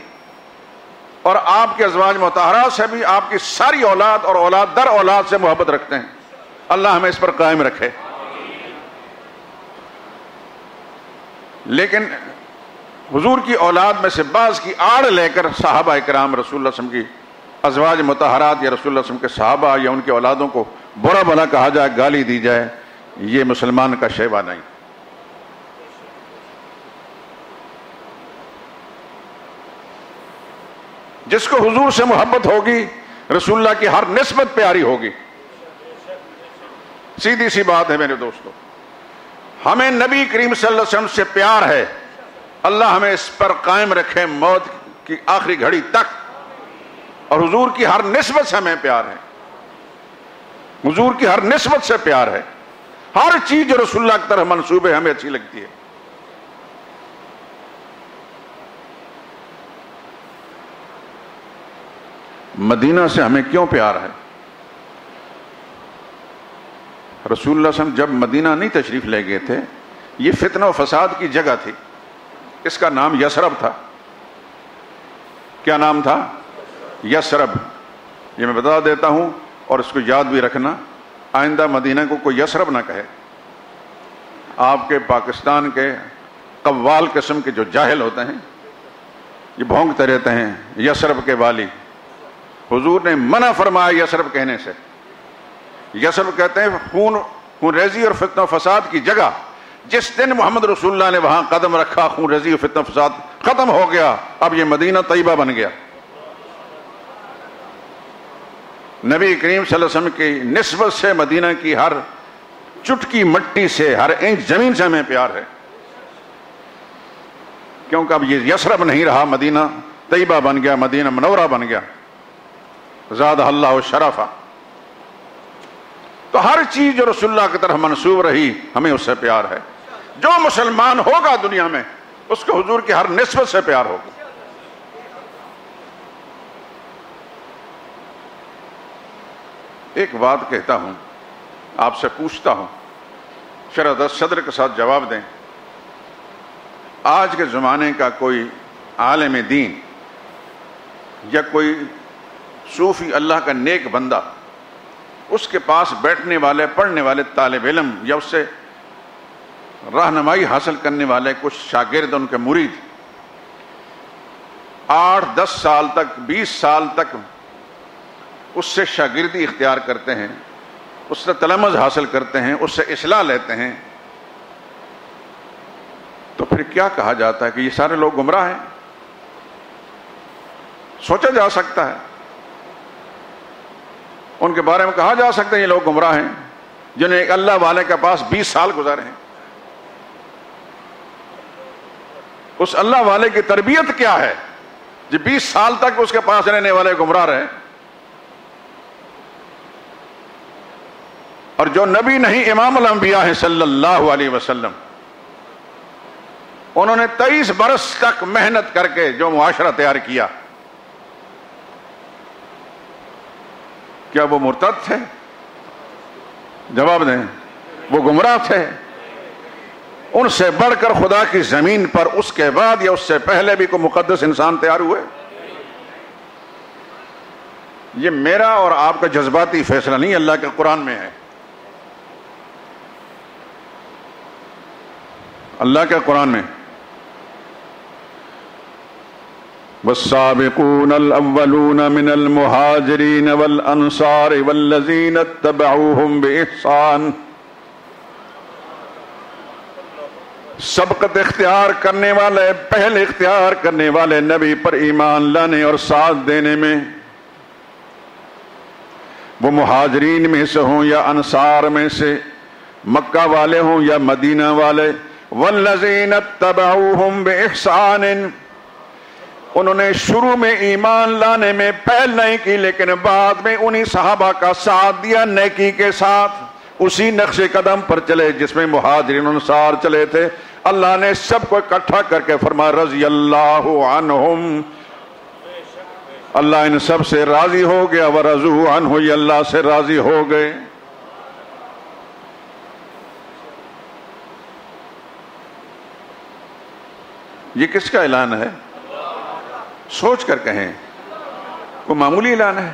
اور آپ کے ازواج مطہرات سے بھی آپ کی ساری اولاد اور اولاد در اولاد سے محبت رکھتے ہیں. اللہ ہمیں اس پر قائم رکھے. لیکن حضور کی اولاد میں سے بعض کی آڑ لے کر صحابہ اکرام رسول اللہ صلی اللہ علیہ وسلم کی ازواج مطہرات یا رسول اللہ صلی اللہ علیہ وسلم کے صحابہ یا ان کی اولادوں کو برا بھلا کہا جائے، گالی دی جائے، یہ مسلمان کا شیوا نہیں. جس کو حضور سے محبت ہوگی رسول اللہ کی ہر نسبت پیاری ہوگی. سیدھی سی بات ہے میرے دوستو، ہمیں نبی کریم صلی اللہ علیہ وسلم سے پیار ہے. اللہ ہمیں اس پر قائم رکھے موت کی آخری گھڑی تک. اور حضور کی ہر نسبت سے ہمیں پیار ہے، حضور کی ہر نسبت سے پیار ہے. ہر چیز جو رسول اللہ کی طرف منسوب ہے ہمیں اچھی لگتی ہے. مدینہ سے ہمیں کیوں پیار ہے؟ رسول اللہ صلی اللہ علیہ وسلم جب مدینہ نہیں تشریف لے گئے تھے، یہ فتنہ و فساد کی جگہ تھی. اس کا نام یثرب تھا. کیا نام تھا؟ یثرب. یہ میں بتا دیتا ہوں اور اس کو یاد بھی رکھنا، آئندہ مدینہ کو کوئی یثرب نہ کہے. آپ کے پاکستان کے قوال قسم کے جو جاہل ہوتے ہیں یہ بھونکتے رہتے ہیں یثرب کے والی. حضور نے منع فرمایا یثرب کہنے سے. یثرب کہتے ہیں خون ریزی اور فتنہ و فساد کی جگہ. جس دن محمد رسول اللہ نے وہاں قدم رکھا خون ریزی اور فتنہ و فساد ختم ہو گیا. اب یہ مدینہ طیبہ بن گیا. نبی کریم صلی اللہ علیہ وسلم کی نسبت سے مدینہ کی ہر چٹکی مٹی سے، ہر انچ زمین سے ہمیں پیار ہے. کیونکہ اب یہ یثرب نہیں رہا، مدینہ طیبہ بن گیا، مدینہ منورہ بن گیا. زادہ اللہ شرفا. تو ہر چیز جو رسول اللہ کی طرف منسوب رہی ہمیں اس سے پیار ہے. جو مسلمان ہوگا دنیا میں اس کو حضور کی ہر نسبت سے پیار ہوگا. ایک بات کہتا ہوں، آپ سے پوچھتا ہوں، شرح صدر کے ساتھ جواب دیں. آج کے زمانے کا کوئی عالم دین یا کوئی صوفی اللہ کا نیک بندہ، اس کے پاس بیٹھنے والے پڑھنے والے طالب علم یا اس سے رہنمائی حاصل کرنے والے کچھ شاگرد، ان کے مرید 8-10 سال تک 20 سال تک اس سے شاگردی اختیار کرتے ہیں، اس سے تلمذ حاصل کرتے ہیں، اس سے اصلاح لیتے ہیں، تو پھر کیا کہا جاتا ہے کہ یہ سارے لوگ گمراہ ہیں؟ سوچا جا سکتا ہے، ان کے بارے میں کہا جا سکتا ہے یہ لوگ گمراہ ہیں جنہیں ایک اللہ والے کے پاس 20 سال گزارے ہیں. اس اللہ والے کی تربیت کیا ہے جو 20 سال تک اس کے پاس رہنے والے گمراہ رہے؟ اور جو نبی نہیں امام الانبیاء ہیں صلی اللہ علیہ وسلم، انہوں نے 23 برس تک محنت کر کے جو معاشرہ تیار کیا، کیا وہ مرتد تھے؟ جواب دیں. وہ گمراہ تھے؟ ان سے بڑھ کر خدا کی زمین پر اس کے بعد یا اس سے پہلے بھی کوئی مقدس انسان تیار ہوئے؟ یہ میرا اور آپ کا جذباتی فیصلہ نہیں، اللہ کے قرآن میں ہے. اللہ کے قرآن میں والسابقون الأولون من المهاجرين والأنصار والذين اتبعوهم بإحسان. سبقت اختیار کرنے والے، پہلے اختیار کرنے والے نبی پر ایمان لانے اور ساتھ دینے میں، وہ مہاجرین میں سے ہوں یا انصار میں سے، مکہ والے ہوں یا مدینہ والے. والذین اتبعوہم بإحسان، انہوں نے شروع میں ایمان لانے میں پہل نہیں کی لیکن بعد میں انہی صحابہ کا ساتھ دیا نیکی کے ساتھ، اسی نقش قدم پر چلے جس میں مہاجرین انصار چلے تھے. اللہ نے سب کو اکٹھا کر کے فرمایا رضی اللہ عنہم، اللہ ان سب سے راضی ہو گیا، ورضوا عنہ، یہ اللہ سے راضی ہو گئے. یہ کس کا اعلان ہے؟ سوچ کر کہیں. کوئی معمولی اعلان ہے؟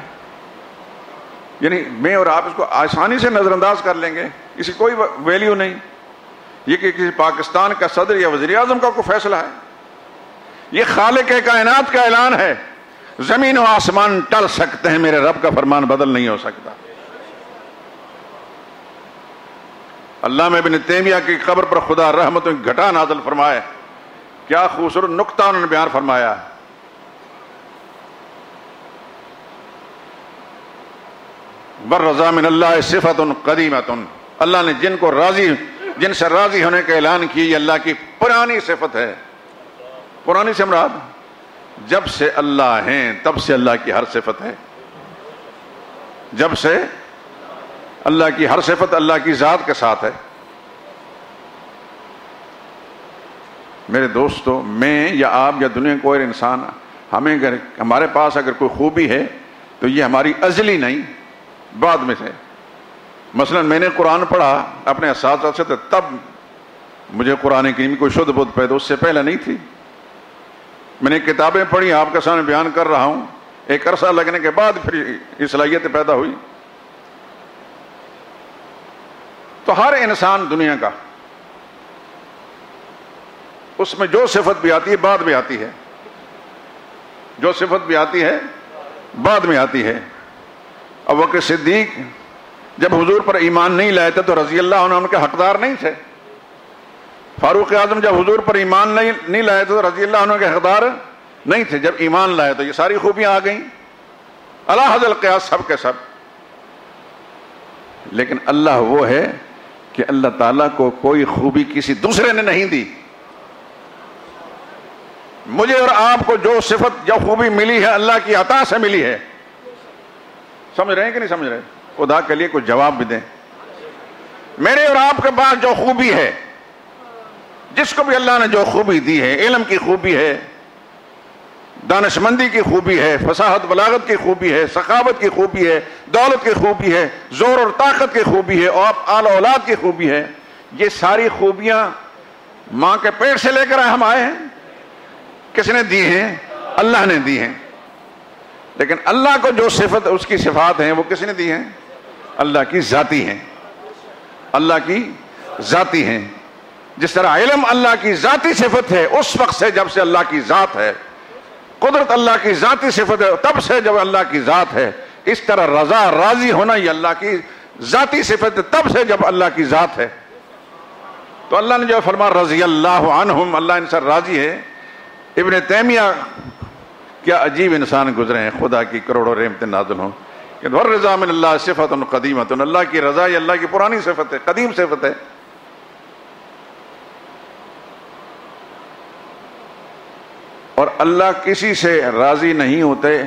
یعنی میں اور آپ اس کو آسانی سے نظر انداز کر لیں گے، اس کی کوئی ویلیو نہیں. یہ کہ کسی پاکستان کا صدر یا وزیر اعظم کا کوئی فیصلہ ہے؟ یہ خالق کائنات کا اعلان ہے. زمین و آسمان ٹل سکتے ہیں، میرے رب کا فرمان بدل نہیں ہو سکتا. علامہ ابن تیمیہ کی قبر پر خدا رحمتوں کی گھٹا نازل فرمائے. کیا خوبصورت نقطہ انہوں نے بیان فرمایا. والرضا من اللہ صفت قدیمۃ، اللہ نے جن سے راضی ہونے کا اعلان کیا، یہ اللہ کی پرانی صفت ہے. پرانی سے مراد جب سے اللہ ہیں تب سے اللہ کی ہر صفت ہے. جب سے اللہ کی ہر صفت اللہ کی ذات کے ساتھ ہے. میرے دوستو، میں یا آپ یا دنیا کوئی انسان، ہمارے پاس اگر کوئی خوبی ہے تو یہ ہماری ازلی نہیں، بعد میں سے. مثلا میں نے قرآن پڑھا اپنے اساتذہ سے، تب مجھے قرآن کریم کوئی شدھ بدھ پیدا، اس سے پہلے نہیں تھی. میں نے کتابیں پڑھی، آپ کے سامنے بیان کر رہا ہوں. ایک عرصہ لگنے کے بعد پھر یہ صلاحیت پیدا ہوئی. تو ہر انسان دنیا کا، اس میں جو صفت بھی آتی ہے بعد میں آتی ہے، جو صفت بھی آتی ہے بعد میں آتی ہے. ابو بکر صدیق جب حضور پر ایمان نہیں لائے تھے تو رضی اللہ عنہ ان کے حقدار نہیں تھے. فاروق اعظم جب حضور پر ایمان نہیں لائے تھے تو رضی اللہ عنہ کے حقدار نہیں تھے. جب ایمان لائے تو یہ ساری خوبیاں آ گئیں علی حد القیاس، سب کے سب. لیکن اللہ وہ ہے کہ اللہ تعالیٰ کو کوئی خوبی کسی دوسرے نے نہیں دی. مجھے اور آپ کو جو صفت جو خوبی ملی ہے اللہ کی عطا سے ملی ہے. سمجھ رہے ہیں کہ نہیں سمجھ رہے؟ خدا کے لیے کوئی جواب بھی دیں. میرے اور آپ کے پاس جو خوبی ہے، جس کو بھی اللہ نے جو خوبی دی ہے، علم کی خوبی ہے، دانشمندی کی خوبی ہے، فصاحت بلاغت کی خوبی ہے، سخاوت کی خوبی ہے، دولت کی خوبی ہے، زور اور طاقت کی خوبی ہے، اور آل اولاد کی خوبی ہے. یہ ساری خوبیاں ماں کے پیٹ سے لے کر ہم آئے ہیں. کس نے دی ہیں؟ اللہ نے دی ہیں. لیکن اللہ کو جو صفت اس کی صفات ہیں وہ کس نے دی ہیں؟ اللہ کی ذاتی ہیں. اللہ کی ذاتی ہیں. جس طرح علم اللہ کی ذاتی صفت ہے اس وقت سے جب سے اللہ کی ذات ہے، قدرت اللہ کی ذاتی صفت ہے تب سے جب اللہ کی ذات ہے، اس طرح رضا راضی ہونا یہ اللہ کی ذاتی صفت ہے تب سے جب اللہ کی ذات ہے. تو اللہ نے جو فرمایا رضی اللہ عنہم، اللہ ان سے راضی ہے. ابن تیمیہ کیا عجیب انسان گزرے ہیں، خدا کی کروڑوں رحمتیں نازل ہوں. کہ والرضا من اللہ صفت قدیمۃ، اللہ کی رضا یہ اللہ کی پرانی صفت ہے، قدیم صفت ہے. اور اللہ کسی سے راضی نہیں ہوتے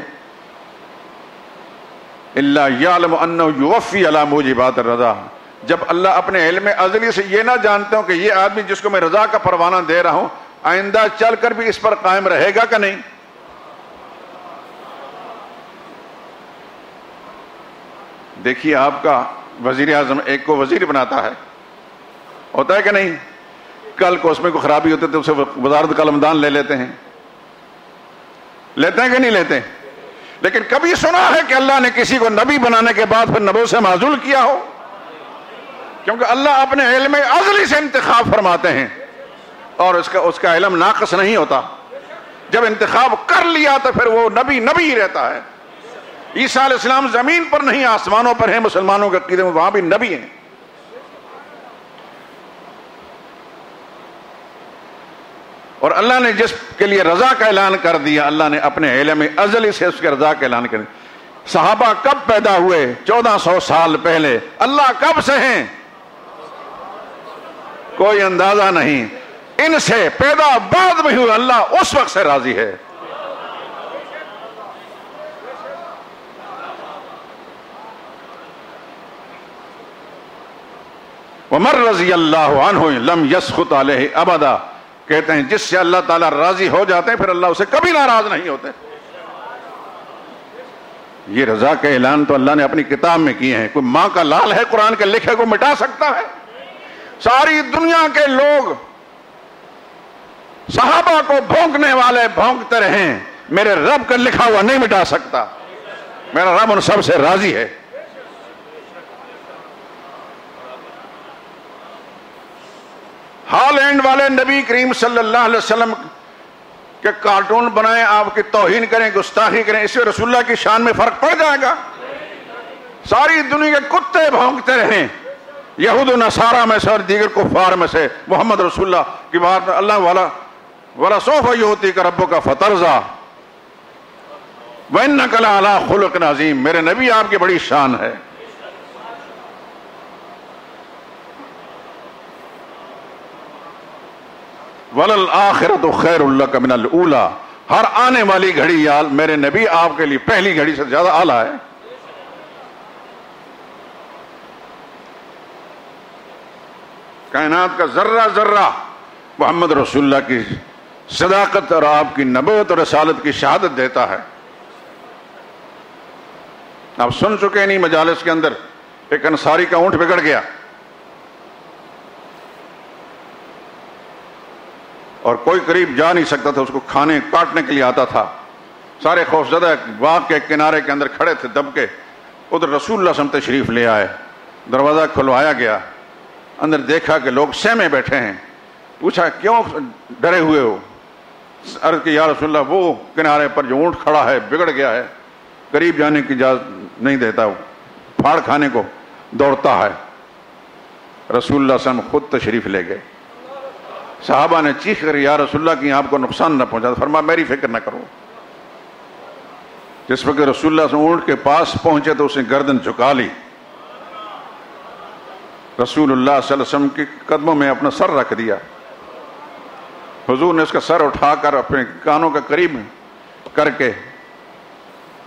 الا یعلم انہ یوفی علی موجبات الرضا، جب اللہ اپنے علم ازلی سے یہ نہ جانتے ہوں کہ یہ آدمی جس کو میں رضا کا پروانہ دے رہا ہوں آئندہ چل کر بھی اس پر قائم رہے گا کہ نہیں. دیکھیے آپ کا وزیر اعظم ایک کو وزیر بناتا ہے، ہوتا ہے کہ نہیں؟ کل کو اس میں کوئی خرابی ہوتی تو اسے وزارت کا علمدان لے لیتے ہیں کہ نہیں لیتے؟ لیکن کبھی سنا ہے کہ اللہ نے کسی کو نبی بنانے کے بعد پھر نبوت سے معزول کیا ہو؟ کیونکہ اللہ اپنے علم ازلی سے انتخاب فرماتے ہیں اور اس کا علم ناقص نہیں ہوتا. جب انتخاب کر لیا تو پھر وہ نبی ہی رہتا ہے. عیسیٰ علیہ السلام زمین پر نہیں آسمانوں پر ہیں، مسلمانوں کے عقیدے میں وہاں بھی نبی ہیں. اور اللہ نے جس کے لیے رضا کا اعلان کر دیا، اللہ نے اپنے علم ازلی سے اس کے رضا کا اعلان کر دیا. صحابہ کب پیدا ہوئے؟ 1400 سال پہلے. اللہ کب سے ہیں؟ کوئی اندازہ نہیں. ان سے پیدا بعد میں ہوئے، اللہ اس وقت سے راضی ہے. ومن رضی اللہ عنہ لم یسخط علیہ ابدا، کہتے ہیں جس سے اللہ تعالیٰ راضی ہو جاتے ہیں پھر اللہ اسے کبھی ناراض نہیں ہوتے. یہ رضا کے اعلان تو اللہ نے اپنی کتاب میں کیے ہیں. کوئی ماں کا لال ہے قرآن کے لکھے کو مٹا سکتا ہے؟ ساری دنیا کے لوگ صحابہ کو بھونکنے والے بھونکتے رہیں، میرے رب کا لکھا ہوا نہیں مٹا سکتا. میرا رب ان سب سے راضی ہے. ہالینڈ والے نبی کریم صلی اللہ علیہ وسلم کے کارٹون بنائیں، آپ کی توہین کریں، گستاخی کریں، اس سے رسول اللہ کی شان میں فرق پڑ جائے گا. ساری دنیا کے کتے بھونکتے رہیں، یہود و نصارہ میں سے اور دیگر کفار میں سے محمد رسول اللہ کی بات اللہ والا وَلَسَوْفَ يُؤْتِيكَ رَبُّكَ فَتَرْضَىٰ وَإِنَّكَ لَعَلَىٰ خُلُقٍ عَظِيمٍ. میرے نبی آپ کی بڑی شان ہے. وَلَلْآخِرَةُ خَيْرٌ لَكَ مِنَ الْأُولَىٰ. ہر آنے والی گھڑی یال میرے نبی آپ کے لیے پہلی گھڑی سے زیادہ اعلیٰ ہے. کائنات کا ذرہ ذرہ محمد رسول اللہ کی صداقت اور آپ کی نبوت اور رسالت کی شہادت دیتا ہے. آپ سن چکے نہیں مجالس کے اندر ایک انصاری کا اونٹ بگڑ گیا اور کوئی قریب جا نہیں سکتا تھا، اس کو کھانے کاٹنے کے لیے آتا تھا. سارے خوفزدہ باغ کے کنارے کے اندر کھڑے تھے دب کے. ادھر رسول اللہ سمت تشریف لے آئے، دروازہ کھلوایا گیا، اندر دیکھا کہ لوگ سہمے بیٹھے ہیں. پوچھا کیوں ڈرے ہوئے ہو؟ عرض کہ یا رسول اللہ وہ کنارے پر جو اونٹ کھڑا ہے بگڑ گیا ہے، قریب جانے کی اجازت نہیں دیتا، وہ پھاڑ کھانے کو دوڑتا ہے. رسول اللہ صلی اللہ علیہ وسلم خود تشریف لے گئے. صحابہ نے چیخ کر یا رسول اللہ کی آپ کو نقصان نہ پہنچا. فرمایا میری فکر نہ کرو. جس وقت رسول اللہ صلی اللہ علیہ وسلم اونٹ کے پاس پہنچے تو اس نے گردن جھکا لی. رسول اللہ صلی اللہ علیہ وسلم کے قدموں میں اپنا سر رکھ دیا. حضور نے اس کا سر اٹھا کر اپنے کانوں کے قریب کر کے،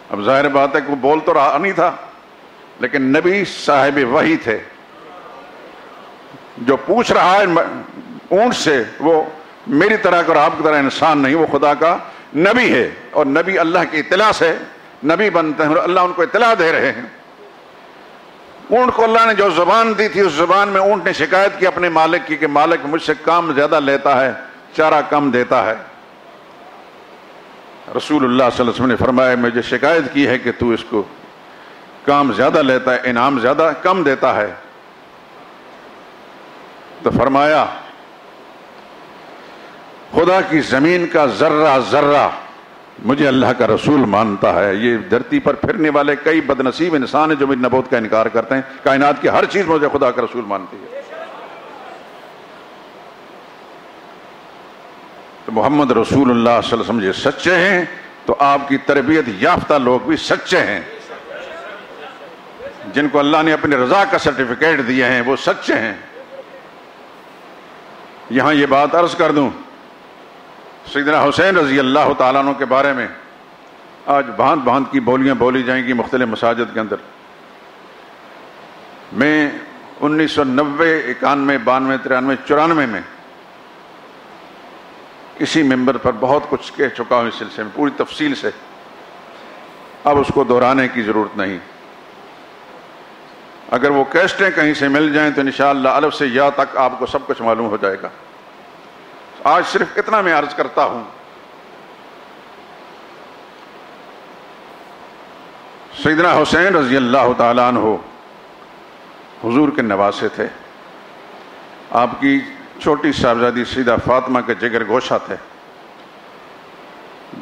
اب ظاہر بات ہے کہ وہ بول تو رہا نہیں تھا لیکن نبی صاحب وحی تھے. جو پوچھ رہا ہے اونٹ سے وہ میری طرح اور آپ کی طرح انسان نہیں، وہ خدا کا نبی ہے اور نبی اللہ کی اطلاع سے نبی بنتے ہیں. اللہ ان کو اطلاع دے رہے ہیں. اونٹ کو اللہ نے جو زبان دی تھی اس زبان میں اونٹ نے شکایت کی اپنے مالک کی کہ مالک مجھ سے کام زیادہ لیتا ہے، چارہ کم دیتا ہے. رسول اللہ صلی اللہ علیہ وسلم نے فرمایا مجھے شکایت کی ہے کہ تو اس کو کام زیادہ لیتا ہے، انعام زیادہ کم دیتا ہے. تو فرمایا خدا کی زمین کا ذرہ ذرہ مجھے اللہ کا رسول مانتا ہے. یہ دھرتی پر پھرنے والے کئی بد نصیب انسان ہیں جو میری نبوت کا انکار کرتے ہیں. کائنات کی ہر چیز مجھے خدا کا رسول مانتی ہے. تو محمد رسول اللہ صلی اللہ علیہ وسلم یہ سچے ہیں تو آپ کی تربیت یافتہ لوگ بھی سچے ہیں. جن کو اللہ نے اپنی رضا کا سرٹیفکیٹ دیے ہیں وہ سچے ہیں. یہاں یہ بات عرض کر دوں، سیدنا حسین رضی اللہ تعالیٰ عنہ کے بارے میں آج بھانت بھانت کی بولیاں بولی جائیں گی مختلف مساجد کے اندر. میں 1990 91 92 93 94 میں اسی ممبر پر بہت کچھ کہہ چکا ہوں اس سلسلے میں پوری تفصیل سے. اب اس کو دہرانے کی ضرورت نہیں. اگر وہ کیسٹیں کہیں سے مل جائیں تو انشاءاللہ الف سے یا تک آپ کو سب کچھ معلوم ہو جائے گا. آج صرف اتنا میں عرض کرتا ہوں. سیدنا حسین رضی اللہ تعالیٰ عنہ حضور کے نواسے تھے. آپ کی چھوٹی صاحبزادی سیدہ فاطمہ کے جگر گوشہ تھے.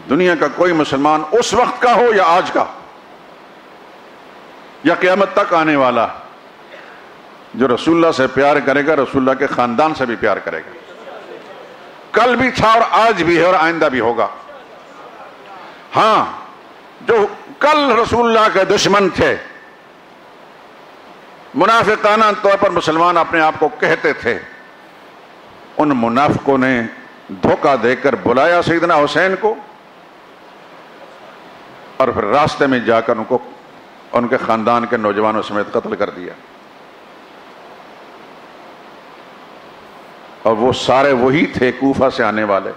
دنیا کا کوئی مسلمان اس وقت کا ہو یا آج کا یا قیامت تک آنے والا جو رسول اللہ سے پیار کرے گا رسول اللہ کے خاندان سے بھی پیار کرے گا. کل بھی تھا اور آج بھی ہے اور آئندہ بھی ہوگا. ہاں جو کل رسول اللہ کے دشمن تھے، منافقانہ طور پر مسلمان اپنے آپ کو کہتے تھے، ان منافقوں نے دھوکہ دے کر بلایا سیدنا حسین کو اور پھر راستے میں جا کر ان کو ان کے خاندان کے نوجوانوں سمیت قتل کر دیا. اور وہ سارے وہی تھے کوفہ سے آنے والے،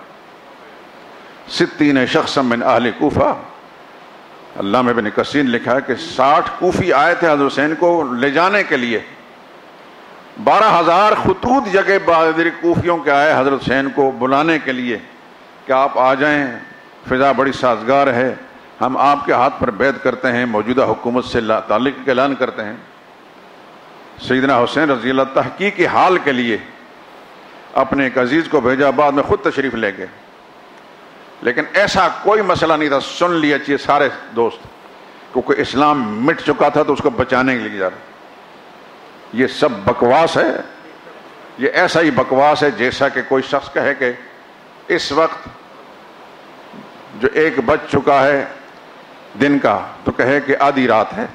60 شخص من اہل کوفہ. علامہ ابن کثیر نے لکھا ہے کہ 60 کوفی آئے تھے حضرت حسین کو لے جانے کے لیے. 12,000 خطوط جگہ بہادری کوفیوں کے آئے حضرت حسین کو بلانے کے لیے کہ آپ آ جائیں، فضا بڑی سازگار ہے، ہم آپ کے ہاتھ پر بیعت کرتے ہیں، موجودہ حکومت سے تعلق کا اعلان کرتے ہیں۔ سیدنا حسین رضی اللہ تحقیقی حال کے لیے اپنے ایک عزیز کو بھیجا، بعد میں خود تشریف لے گئے، لیکن ایسا کوئی مسئلہ نہیں تھا، سن لیا چاہیے سارے دوست، کیونکہ اسلام مٹ چکا تھا تو اس کو بچانے کے لیے جا رہا۔ یہ سب بکواس ہے، یہ ایسا ہی بکواس ہے جیسا کہ کوئی شخص کہے کہ اس وقت جو 1 بج چکا ہے دن کا تو کہے کہ آدھی رات ہے۔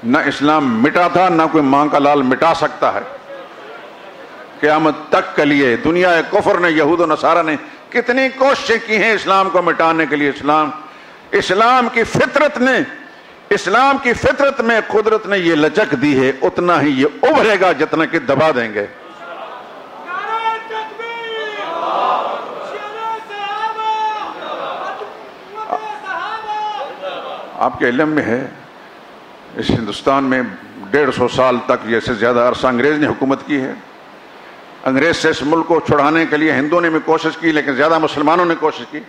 نہ اسلام مٹا تھا، نہ کوئی ماں کا لال مٹا سکتا ہے۔ قیامت تک کے لیے دنیا کفر نے، یہود و نصارہ نے کتنی کوششیں کی ہیں اسلام کو مٹانے کے لیے۔ اسلام کی فطرت میں قدرت نے یہ لچک دی ہے، اتنا ہی یہ ابھرے گا جتنا کہ دبا دیں گے۔ آپ کے علم میں ہے اس ہندوستان میں 150 سال تک یا سے زیادہ عرصہ انگریز نے حکومت کی ہے۔ انگریز سے اس ملک کو چھڑانے کے لیے ہندوؤں نے بھی کوشش کی، لیکن زیادہ مسلمانوں نے کوشش کی،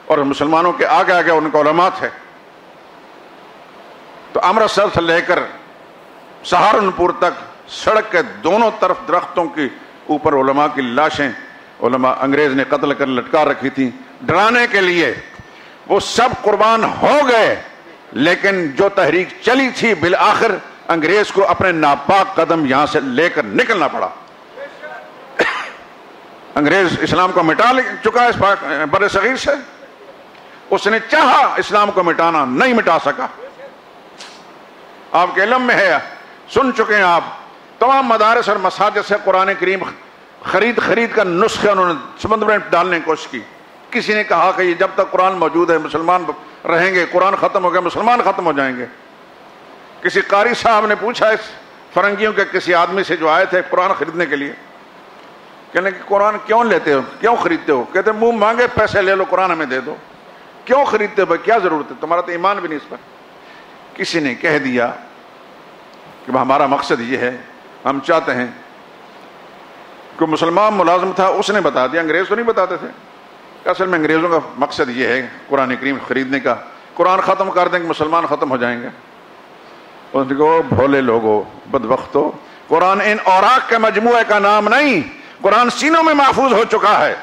اور مسلمانوں کے آگے آگے ان کے علماء تھے۔ تو امرتسر سے لے کر سہارنپور تک سڑک کے دونوں طرف درختوں کے اوپر علماء کی لاشیں علماء انگریز نے قتل کر لٹکا رکھی تھیں ڈرانے کے لیے۔ وہ سب قربان ہو گئے، لیکن جو تحریک چلی تھی بالآخر انگریز کو اپنے ناپاک قدم یہاں سے لے کر نکلنا پڑا۔ انگریز اسلام کو مٹا چکا ہے بر صغیر سے، اس نے چاہا اسلام کو مٹانا، نہیں مٹا سکا۔ آپ کے علم میں ہے، سن چکے ہیں آپ، تمام مدارس اور مساجد سے قرآن کریم خرید کر نسخے انہوں نے سمندر میں ڈالنے کی کوشش کی۔ کسی نے کہا کہ یہ جب تک قرآن موجود ہے مسلمان رہیں گے، قرآن ختم ہو گیا مسلمان ختم ہو جائیں گے۔ کسی قاری صاحب نے پوچھا اس فرنگیوں کے کسی آدمی سے جو آئے تھے قرآن خریدنے کے لیے، کہنے کہ قرآن کیوں لیتے ہو، کیوں خریدتے ہو؟ کہتے منہ مانگے پیسے لے لو، قرآن ہمیں دے دو۔ کیوں خریدتے ہو بھائی، کیا ضرورت ہے، تمہارا تو ایمان بھی نہیں اس پر۔ کسی نے کہہ دیا کہ ہمارا مقصد یہ ہے، ہم چاہتے ہیں، کوئی مسلمان ملازم تھا اس نے بتا دیا، انگریز تو نہیں بتاتے تھے، اصل میں انگریزوں کا مقصد یہ ہے قرآن کریم خریدنے کا، قرآن ختم کر دیں گے مسلمان ختم ہو جائیں گے۔ اس نے کہا بھولے لوگو، بدبختو، قرآن ان اوراق کے مجموعے کا نام نہیں، قرآن سینوں میں محفوظ ہو چکا ہے۔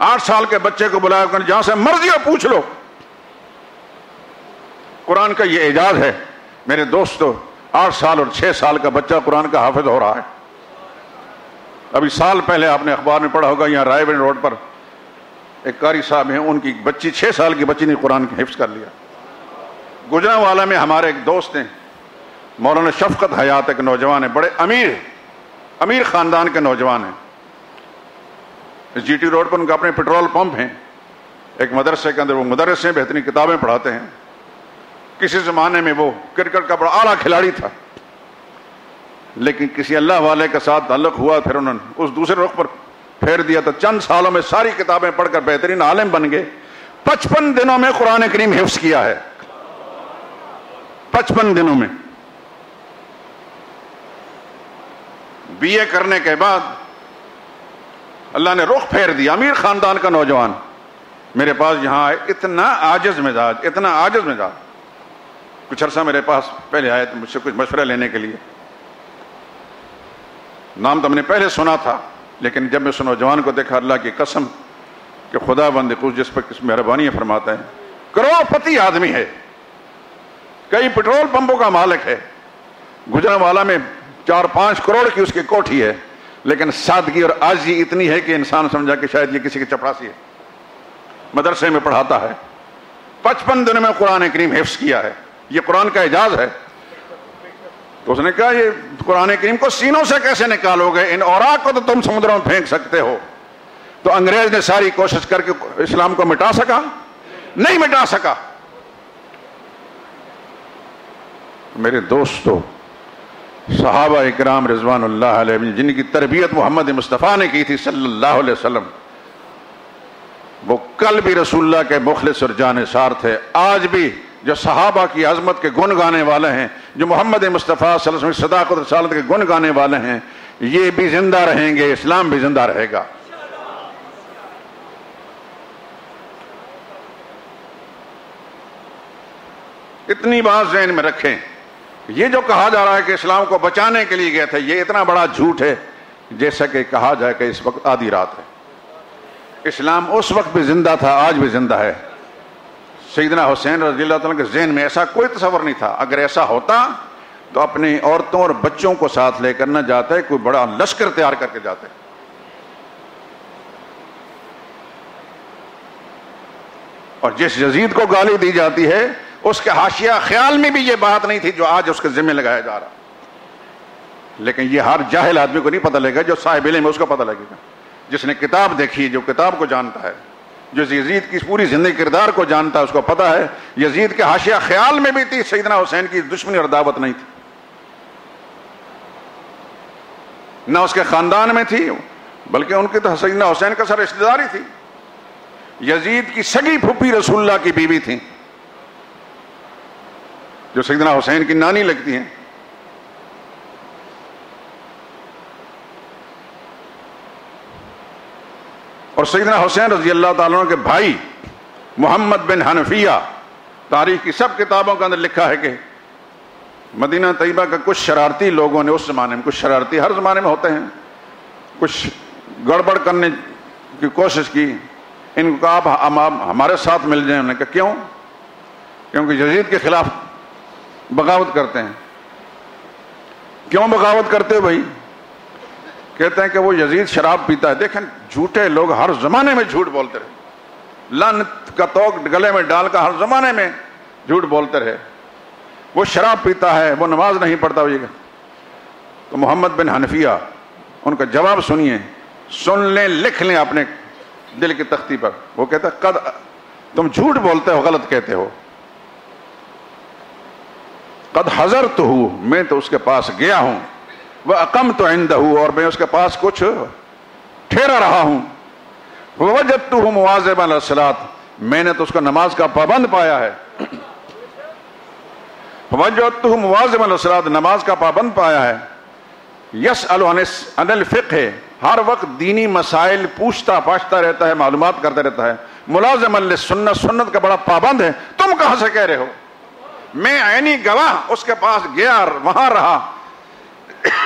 8 سال کے بچے کو بلایا کر جہاں سے مرضی ہو پوچھ لو، قرآن کا یہ اعجاز ہے میرے دوستو۔ 8 سال اور 6 سال کا بچہ قرآن کا حافظ ہو رہا ہے۔ ابھی سال پہلے آپ نے اخبار میں پڑھا ہوگا، یہاں رائے بین روڈ پر ایک قاری صاحب ہیں، ان کی بچی 6 سال کی بچی نے قرآن کی حفظ کر لیا۔ گجرانوالہ میں ہمارے ایک دوست ہیں مولانا شفقت حیات، ایک نوجوان ہے، بڑے امیر خاندان کے نوجوان ہیں۔ جی ٹی روڈ پر ان کا اپنے پیٹرول پمپ ہیں، ایک مدرسے کے اندر وہ مدرس ہیں، بہترین کتابیں پڑھاتے ہیں۔ کسی زمانے میں وہ کرکٹ کا بڑا اعلیٰ کھلاڑی تھا، لیکن کسی اللہ والے کے ساتھ تعلق ہوا، پھر انہوں نے اس دوسرے رخ پر پھیر دیا، تو چند سالوں میں ساری کتابیں پڑھ کر بہترین عالم بن گئے۔ 55 دنوں میں قرآن کریم حفظ کیا ہے، 55 دنوں میں۔ بی اے کرنے کے بعد اللہ نے رخ پھیر دیا، امیر خاندان کا نوجوان میرے پاس یہاں آئے، اتنا عاجز مزاج، کچھ عرصہ میرے پاس پہلے آئے تو مجھ سے کچھ مشورہ لینے کے لیے۔ نام تو ہم نے پہلے سنا تھا، لیکن جب میں اس نوجوان کو دیکھا، اللہ کی قسم کہ خدا بند جس پر کس مہربانی فرماتا ہے، کروڑ پتی آدمی ہے، کئی پیٹرول پمپوں کا مالک ہے، گجرانوالہ میں 4-5 کروڑ کی اس کی کوٹھی ہے، لیکن سادگی اور عاجزی اتنی ہے کہ انسان سمجھا کہ شاید یہ کسی کے چپڑاسی ہے۔ مدرسے میں پڑھاتا ہے، 55 دنوں میں قرآن کریم حفظ کیا ہے، یہ قرآن کا اعجاز ہے۔ تو اس نے کہا یہ قرآن کریم کو سینوں سے کیسے نکالو گے، ان اوراق کو تو تم سمندروں میں پھینک سکتے ہو۔ تو انگریز نے ساری کوشش کر کے اسلام کو مٹا سکا؟ نہیں مٹا سکا۔ میرے دوستو، صحابہ اکرام رضوان اللہ علیہ جن کی تربیت محمد مصطفیٰ نے کی تھی صلی اللہ علیہ وسلم، وہ کل بھی رسول اللہ کے مخلص اور جانثار تھے، آج بھی جو صحابہ کی عظمت کے گن گانے والے ہیں، جو محمد مصطفیٰ صلی اللہ علیہ وسلم صداقت اور رسالت کے گن گانے والے ہیں، یہ بھی زندہ رہیں گے، اسلام بھی زندہ رہے گا۔ اتنی بات ذہن میں رکھیں۔ یہ جو کہا جا رہا ہے کہ اسلام کو بچانے کے لیے گئے تھے، یہ اتنا بڑا جھوٹ ہے جیسا کہ کہا جائے کہ اس وقت آدھی رات ہے۔ اسلام اس وقت بھی زندہ تھا، آج بھی زندہ ہے۔ سیدنا حسین رضی اللہ تعالیٰ کے ذہن میں ایسا کوئی تصور نہیں تھا، اگر ایسا ہوتا تو اپنی عورتوں اور بچوں کو ساتھ لے کر نہ جاتے، کوئی بڑا لشکر تیار کر کے جاتے۔ اور جس یزید کو گالی دی جاتی ہے اس کے حاشیہ خیال میں بھی یہ بات نہیں تھی جو آج اس کے ذمہ لگایا جا رہا، لیکن یہ ہر جاہل آدمی کو نہیں پتہ لگے گا، جو صاحب علم ہے اس کو پتہ لگے گا، جس نے کتاب دیکھی، جو کتاب کو جانتا ہے، جو یزید کی پوری زندگی کردار کو جانتا ہے، اس کو پتہ ہے یزید کے حاشیہ خیال میں بھی تھی، سیدنا حسین کی دشمنی اور دعوت نہیں تھی، نہ اس کے خاندان میں تھی، بلکہ ان کی تو سیدنا حسین کا سر رشتہ داری تھی۔ یزید کی سگی پھوپھی رسول اللہ کی بیوی تھی، جو سیدنا حسین کی نانی لگتی ہیں۔ اور سیدنا حسین رضی اللہ تعالیٰ عنہ کے بھائی محمد بن حنفیہ، تاریخ کی سب کتابوں کے اندر لکھا ہے کہ مدینہ طیبہ کا کچھ شرارتی لوگوں نے اس زمانے میں، کچھ شرارتی ہر زمانے میں ہوتے ہیں، کچھ گڑبڑ کرنے کی کوشش کی، ان کو کہا آپ ہمارے ساتھ مل جائیں۔ انہوں نے کہا کیوں؟ کیونکہ یزید کے خلاف بغاوت کرتے ہیں۔ کیوں بغاوت کرتے ہو بھائی؟ کہتے ہیں کہ وہ یزید شراب پیتا ہے۔ دیکھیں جھوٹے لوگ ہر زمانے میں جھوٹ بولتے رہے، لعنت کا توق گلے میں ڈال کر ہر زمانے میں جھوٹ بولتے رہے۔ وہ شراب پیتا ہے، وہ نماز نہیں پڑھتا ہوئے گا۔ تو محمد بن حنفیہ ان کا جواب سنیے، سن لیں، لکھ لیں اپنے دل کی تختی پر۔ وہ کہتا ہے تم جھوٹ بولتے ہو، غلط کہتے ہو۔ قد حضرتہ، میں تو اس کے پاس گیا ہوں، وَأَقَمْتُ عِنْدَهُ، اور میں اس کے پاس کچھ ٹھہرا رہا ہوں۔ وَوَجَدْتُهُ مُوَاظِبًا عَلَى الصَّلَاةِ، میں نے تو اس کو نماز کا پابند پایا ہے۔ وَوَجَدْتُهُ مُوَاظِبًا عَلَى الصَّلَاةِ، نماز کا پابند پایا ہے۔ يَسْأَلُ عَنِ الْفِقْهِ، ہر وقت دینی مسائل پوچھتا پاچھتا رہتا ہے، معلومات کرتا رہتا ہے۔ مُلَازِمًا لِلسُّنَّةِ، سنت کا بڑا پابند ہے۔ تم کہاں سے کہہ رہے ہو؟ میں عینی گواہ اس کے پاس گیا، وہاں رہا،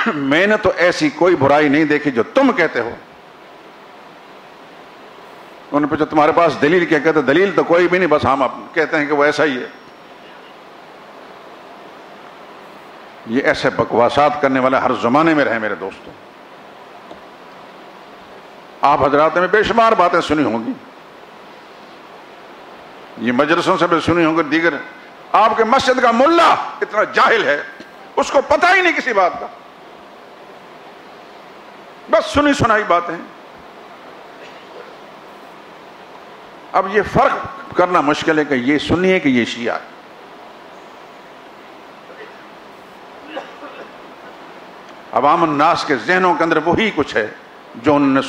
میں نے تو ایسی کوئی برائی نہیں دیکھی جو تم کہتے ہو۔ انہوں نے پوچھا تمہارے پاس دلیل کیا؟ کہتے دلیل تو کوئی بھی نہیں، بس ہم کہتے ہیں کہ وہ ایسا ہی ہے۔ یہ ایسے بکواسات کرنے والے ہر زمانے میں رہے میرے دوستوں۔ آپ حضرات نے بے شمار باتیں سنی ہوں گی، یہ مجلسوں سے بھی سنی ہوں گی، دیگر آپ کے مسجد کا ملا اتنا جاہل ہے، اس کو پتہ ہی نہیں کسی بات کا، بس سنی سنائی باتیں۔ اب یہ فرق کرنا مشکل ہے کہ یہ سنی ہے کہ یہ شیعہ ہے۔ عوام الناس کے ذہنوں کے اندر وہی کچھ ہے جو انہوں نے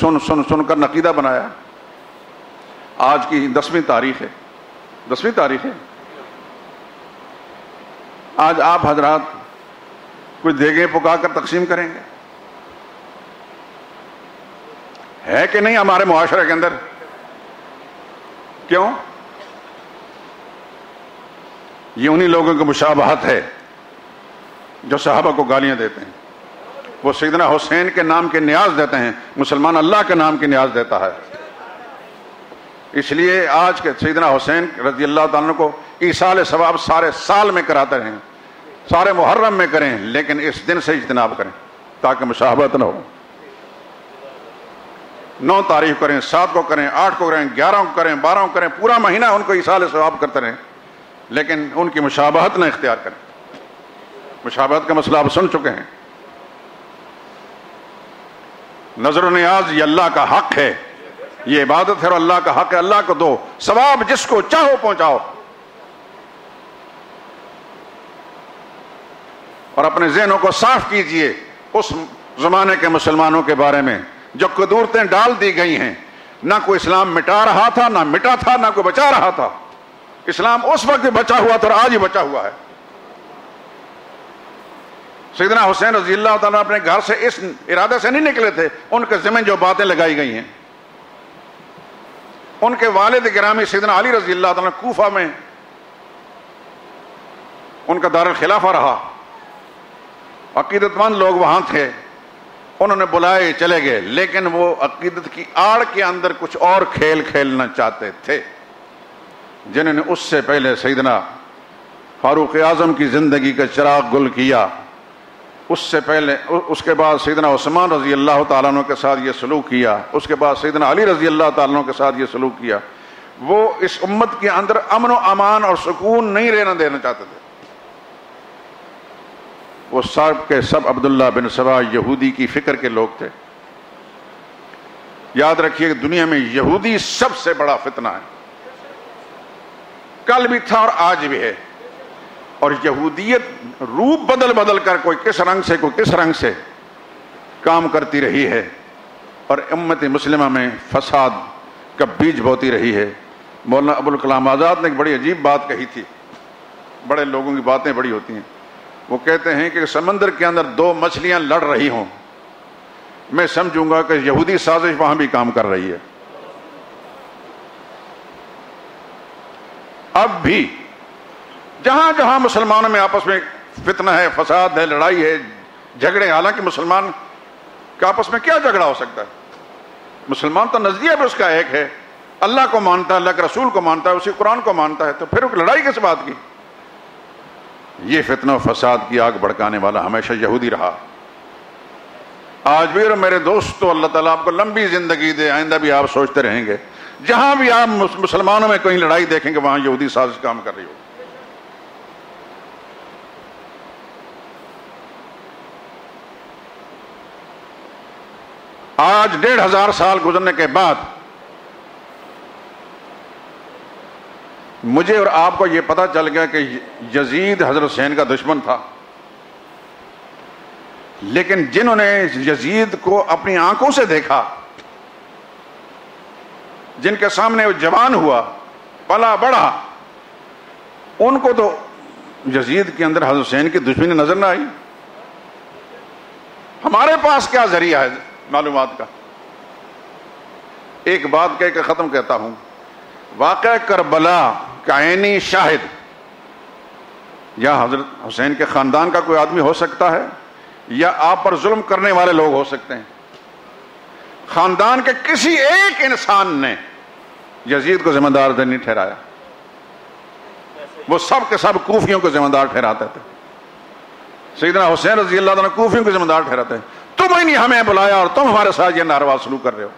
سن کر عقیدہ بنایا۔ آج کی 10ویں تاریخ ہے، 10ویں تاریخ ہے۔ آج آپ حضرات کچھ دیگیں پکا کر تقسیم کریں گے، ہے کہ نہیں ہمارے معاشرے کے اندر؟ کیوں؟ یہ انہی لوگوں کی مشابہت ہے جو صحابہ کو گالیاں دیتے ہیں۔ وہ سیدنا حسین کے نام کے نیاز دیتے ہیں، مسلمان اللہ کے نام کی نیاز دیتا ہے۔ اس لیے آج کے سیدنا حسین رضی اللہ تعالیٰ کو ایصال ثواب سارے سال میں کراتے رہیں، سارے محرم میں کریں، لیکن اس دن سے اجتناب کریں تاکہ مشابہت نہ ہو۔ 9 تاریخ کریں، 7 کو کریں، 8 کو کریں، 11 کو کریں، 12 کو کریں، پورا مہینہ ان کو ایصال ثواب کرتے رہیں، لیکن ان کی مشابہت نہ اختیار کریں۔ مشابہت کا مسئلہ آپ سن چکے ہیں۔ نظر و نیاز یہ اللہ کا حق ہے، یہ عبادت ہے اور اللہ کا حق ہے، اللہ کو دو، ثواب جس کو چاہو پہنچاؤ۔ اور اپنے ذہنوں کو صاف کیجئے اس زمانے کے مسلمانوں کے بارے میں جو قدورتیں ڈال دی گئی ہیں۔ نہ کوئی اسلام مٹا رہا تھا، نہ مٹا تھا، نہ کوئی بچا رہا تھا۔ اسلام اس وقت بچا ہوا تھا اور آج ہی بچا ہوا ہے۔ سیدنا حسین رضی اللہ تعالیٰ اپنے گھر سے اس ارادے سے نہیں نکلے تھے، ان کے ذمہ جو باتیں لگائی گئی ہیں. ان کے والد گرامی سیدنا علی رضی اللہ تعالیٰ کوفہ میں ان کا دارالخلافہ رہا، عقیدت مند لوگ وہاں تھے، انہوں نے بلائے چلے گئے، لیکن وہ عقیدت کی آڑ کے اندر کچھ اور کھیل کھیلنا چاہتے تھے، جنہوں نے اس سے پہلے سیدنا فاروق اعظم کی زندگی کا چراغ گل کیا. اس سے پہلے اس کے بعد سیدنا عثمان رضی اللہ تعالیٰ عنہ کے ساتھ یہ سلوک کیا، اس کے بعد سیدنا علی رضی اللہ تعالیٰ عنہ کے ساتھ یہ سلوک کیا. وہ اس امت کے اندر امن و امان اور سکون نہیں رہنا دینا چاہتے تھے. وہ سب کے سب عبداللہ بن سبا یہودی کی فکر کے لوگ تھے. یاد رکھیے کہ دنیا میں یہودی سب سے بڑا فتنہ ہے، کل بھی تھا اور آج بھی ہے. اور یہودیت روپ بدل کر کوئی کس رنگ سے کوئی کس رنگ سے کام کرتی رہی ہے اور امت مسلمہ میں فساد کا بیج بوتی رہی ہے. مولانا ابوالکلام آزاد نے ایک بڑی عجیب بات کہی تھی. بڑے لوگوں کی باتیں بڑی ہوتی ہیں. وہ کہتے ہیں کہ سمندر کے اندر دو مچھلیاں لڑ رہی ہوں، میں سمجھوں گا کہ یہودی سازش وہاں بھی کام کر رہی ہے. اب بھی جہاں جہاں مسلمانوں میں آپس میں فتنہ ہے، فساد ہے، لڑائی ہے، جھگڑے، حالانکہ مسلمان کا آپس میں کیا جھگڑا ہو سکتا ہے؟ مسلمان تو نظریہ بھی اس کا ایک ہے، اللہ کو مانتا ہے، اللہ کے رسول کو مانتا ہے، اسی قرآن کو مانتا ہے، تو پھر لڑائی کس بات کی؟ یہ فتنہ و فساد کی آگ بھڑکانے والا ہمیشہ یہودی رہا. آج بھی. اور میرے دوستو، اللہ تعالیٰ آپ کو لمبی زندگی دے، آئندہ بھی آپ سوچتے رہیں گے جہاں بھی آپ مسلمانوں میں کوئی لڑائی دیکھیں گے وہاں یہودی سازش کام کر رہی ہو. آج 1500 سال گزرنے کے بعد مجھے اور آپ کو یہ پتا چل گیا کہ یزید حضرت حسین کا دشمن تھا، لیکن جنہوں نے یزید کو اپنی آنکھوں سے دیکھا، جن کے سامنے وہ جوان ہوا، پلا بڑھا، ان کو تو یزید کے اندر حضرت حسین کی دشمنی نظر نہ آئی. ہمارے پاس کیا ذریعہ ہے معلومات کا؟ ایک بات کہہ کے ختم کہتا ہوں. واقعہ کربلا کا عینی شاہد یا حضرت حسین کے خاندان کا کوئی آدمی ہو سکتا ہے، یا آپ پر ظلم کرنے والے لوگ ہو سکتے ہیں. خاندان کے کسی ایک انسان نے یزید کو ذمہ دار نہیں ٹھہرایا. وہ سب کے سب کوفیوں کو ذمہ دار ٹھہراتے تھے. سیدنا حسین رضی اللہ عنہ کوفیوں کو ذمہ دار ٹھہراتے ہیں. تم ہی نہیں ہمیں بلایا اور تم ہمارے ساتھ یہ ناروا سلوک کر رہے ہو.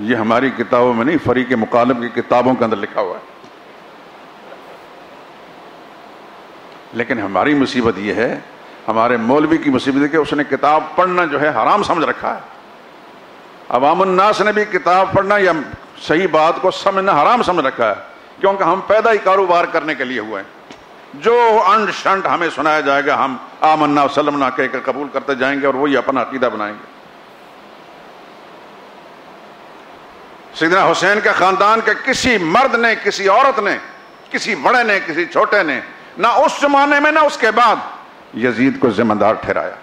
یہ ہماری کتابوں میں نہیں، فریق مخالف کی کتابوں کے اندر لکھا ہوا ہے. لیکن ہماری مصیبت یہ ہے، ہمارے مولوی کی مصیبت ہے کہ اس نے کتاب پڑھنا جو ہے حرام سمجھ رکھا ہے. عوام الناس نے بھی کتاب پڑھنا یا صحیح بات کو سمجھنا حرام سمجھ رکھا ہے، کیونکہ ہم پیدا ہی کاروبار کرنے کے لیے ہوئے ہیں. جو انٹ شنٹ ہمیں سنایا جائے گا ہم آمنا وسلمنا کہہ کر قبول کرتے جائیں گے اور وہی اپنا عقیدہ بنائیں گے. سیدنا حسین کے خاندان کے کسی مرد نے، کسی عورت نے، کسی بڑے نے، کسی چھوٹے نے، نہ اس زمانے میں نہ اس کے بعد یزید کو ذمہ دار ٹھہرایا.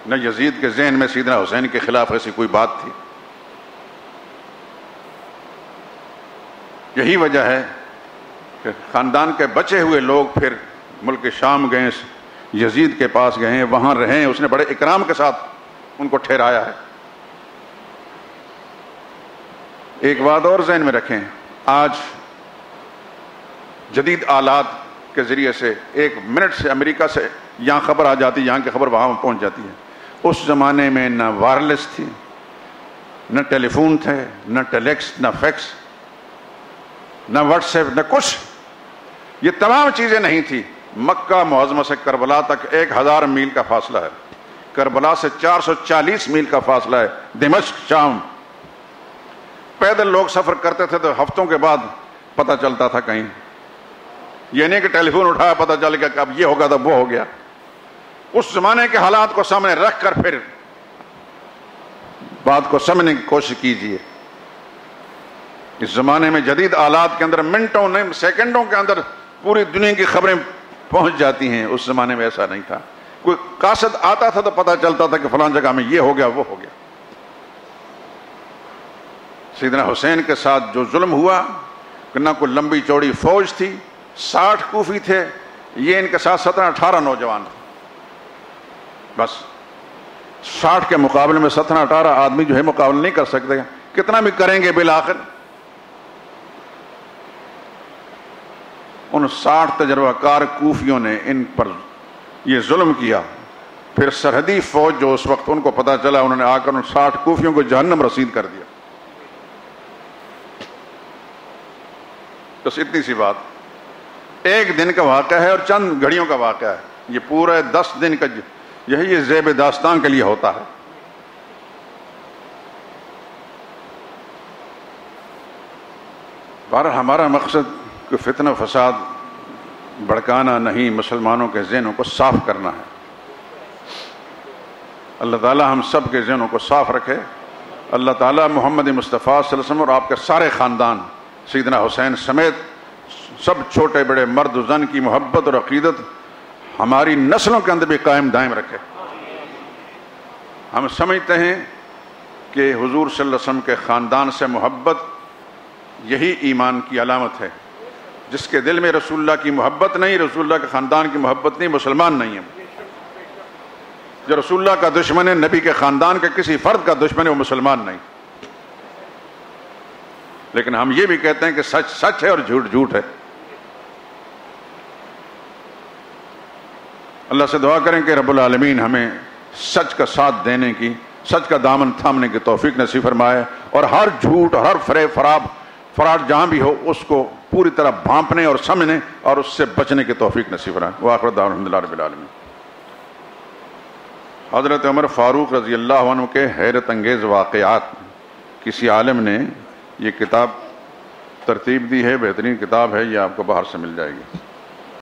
نہ یزید کے ذہن میں سیدنا حسین کے خلاف ایسی کوئی بات تھی. یہی وجہ ہے کہ خاندان کے بچے ہوئے لوگ پھر ملک شام گئے، یزید کے پاس گئے، وہاں رہیں. اس نے بڑے اکرام کے ساتھ ان کو ٹھہرایا ہے. ایک بات اور ذہن میں رکھیں، آج جدید آلات کے ذریعے سے 1 منٹ سے امریکہ سے یہاں خبر آ جاتی، یہاں کی خبر وہاں پہنچ جاتی ہے. اس زمانے میں نہ وائرلیس تھی، نہ ٹیلی فون تھے، نہ ٹیلیکس، نہ فیکس، نہ واٹس ایپ، نہ کچھ. یہ تمام چیزیں نہیں تھی. مکہ معظمہ سے کربلا تک 1000 میل کا فاصلہ ہے. کربلا سے 440 میل کا فاصلہ ہے. دمشق شام. پیدل لوگ سفر کرتے تھے تو ہفتوں کے بعد پتہ چلتا تھا کہیں. یہ نہیں کہ ٹیلی فون اٹھایا پتہ چل گیا کہ اب یہ ہوگا تب وہ ہو گیا. اس زمانے کے حالات کو سامنے رکھ کر پھر بات کو سمجھنے کی کوشش کیجیے. اس زمانے میں جدید آلات کے اندر منٹوں نہیں سیکنڈوں کے اندر پوری دنیا کی خبریں پہنچ جاتی ہیں. اس زمانے میں ایسا نہیں تھا. کوئی قاصد آتا تھا تو پتہ چلتا تھا کہ فلاں جگہ میں یہ ہو گیا وہ ہو گیا. سیدنا حسین کے ساتھ جو ظلم ہوا کہ نہ کوئی لمبی چوڑی فوج تھی, 60 کوفی تھے, یہ ان کے ساتھ 17-18 نوجوان تھے. بس 60 کے مقابلے میں 17-18 آدمی جو ہے مقابلہ نہیں کر سکتے. کتنا بھی کریں گے بالآخر ان 60 تجربہ کار کوفیوں نے ان پر یہ ظلم کیا. پھر سرحدی فوج جو اس وقت ان کو پتا چلا, انہوں نے آ کر ان 60 کوفیوں کو جہنم رسید کر دیا. بس اتنی سی بات, ایک دن کا واقعہ ہے اور چند گھڑیوں کا واقعہ ہے. یہ پورے 10 دن کا یہی زیب داستان کے لیے ہوتا ہے. بہرحال ہمارا مقصد کہ فتنہ فساد بھڑکانا نہیں, مسلمانوں کے ذہنوں کو صاف کرنا ہے. اللہ تعالی ہم سب کے ذہنوں کو صاف رکھے. اللہ تعالی محمد مصطفیٰ صلی اللہ علیہ وسلم اور آپ کے سارے خاندان سیدنا حسین سمیت سب چھوٹے بڑے مرد و زن کی محبت اور عقیدت ہماری نسلوں کے اندر بھی قائم دائم رکھے. ہم سمجھتے ہیں کہ حضور صلی اللہ علیہ وسلم کے خاندان سے محبت یہی ایمان کی علامت ہے. جس کے دل میں رسول اللہ کی محبت نہیں, رسول اللہ کے خاندان کی محبت نہیں, مسلمان نہیں ہے. جو رسول اللہ کا دشمن ہے, نبی کے خاندان کے کسی فرد کا دشمن ہے, وہ مسلمان نہیں. لیکن ہم یہ بھی کہتے ہیں کہ سچ سچ ہے اور جھوٹ جھوٹ ہے. اللہ سے دعا کریں کہ رب العالمین ہمیں سچ کا ساتھ دینے کی, سچ کا دامن تھامنے کی توفیق نصیب فرمائے, اور ہر جھوٹ اور ہر فریب فراڈ جہاں بھی ہو اس کو پوری طرح بھانپنے اور سمجھنے اور اس سے بچنے کی توفیق نصیب فرمائے. وآخر دعوانا الحمدللہ رب العالمین. حضرت عمر فاروق رضی اللہ عنہ کے حیرت انگیز واقعات, کسی عالم نے یہ کتاب ترتیب دی ہے, بہترین کتاب ہے, یہ آپ کو باہر سے مل جائے گی.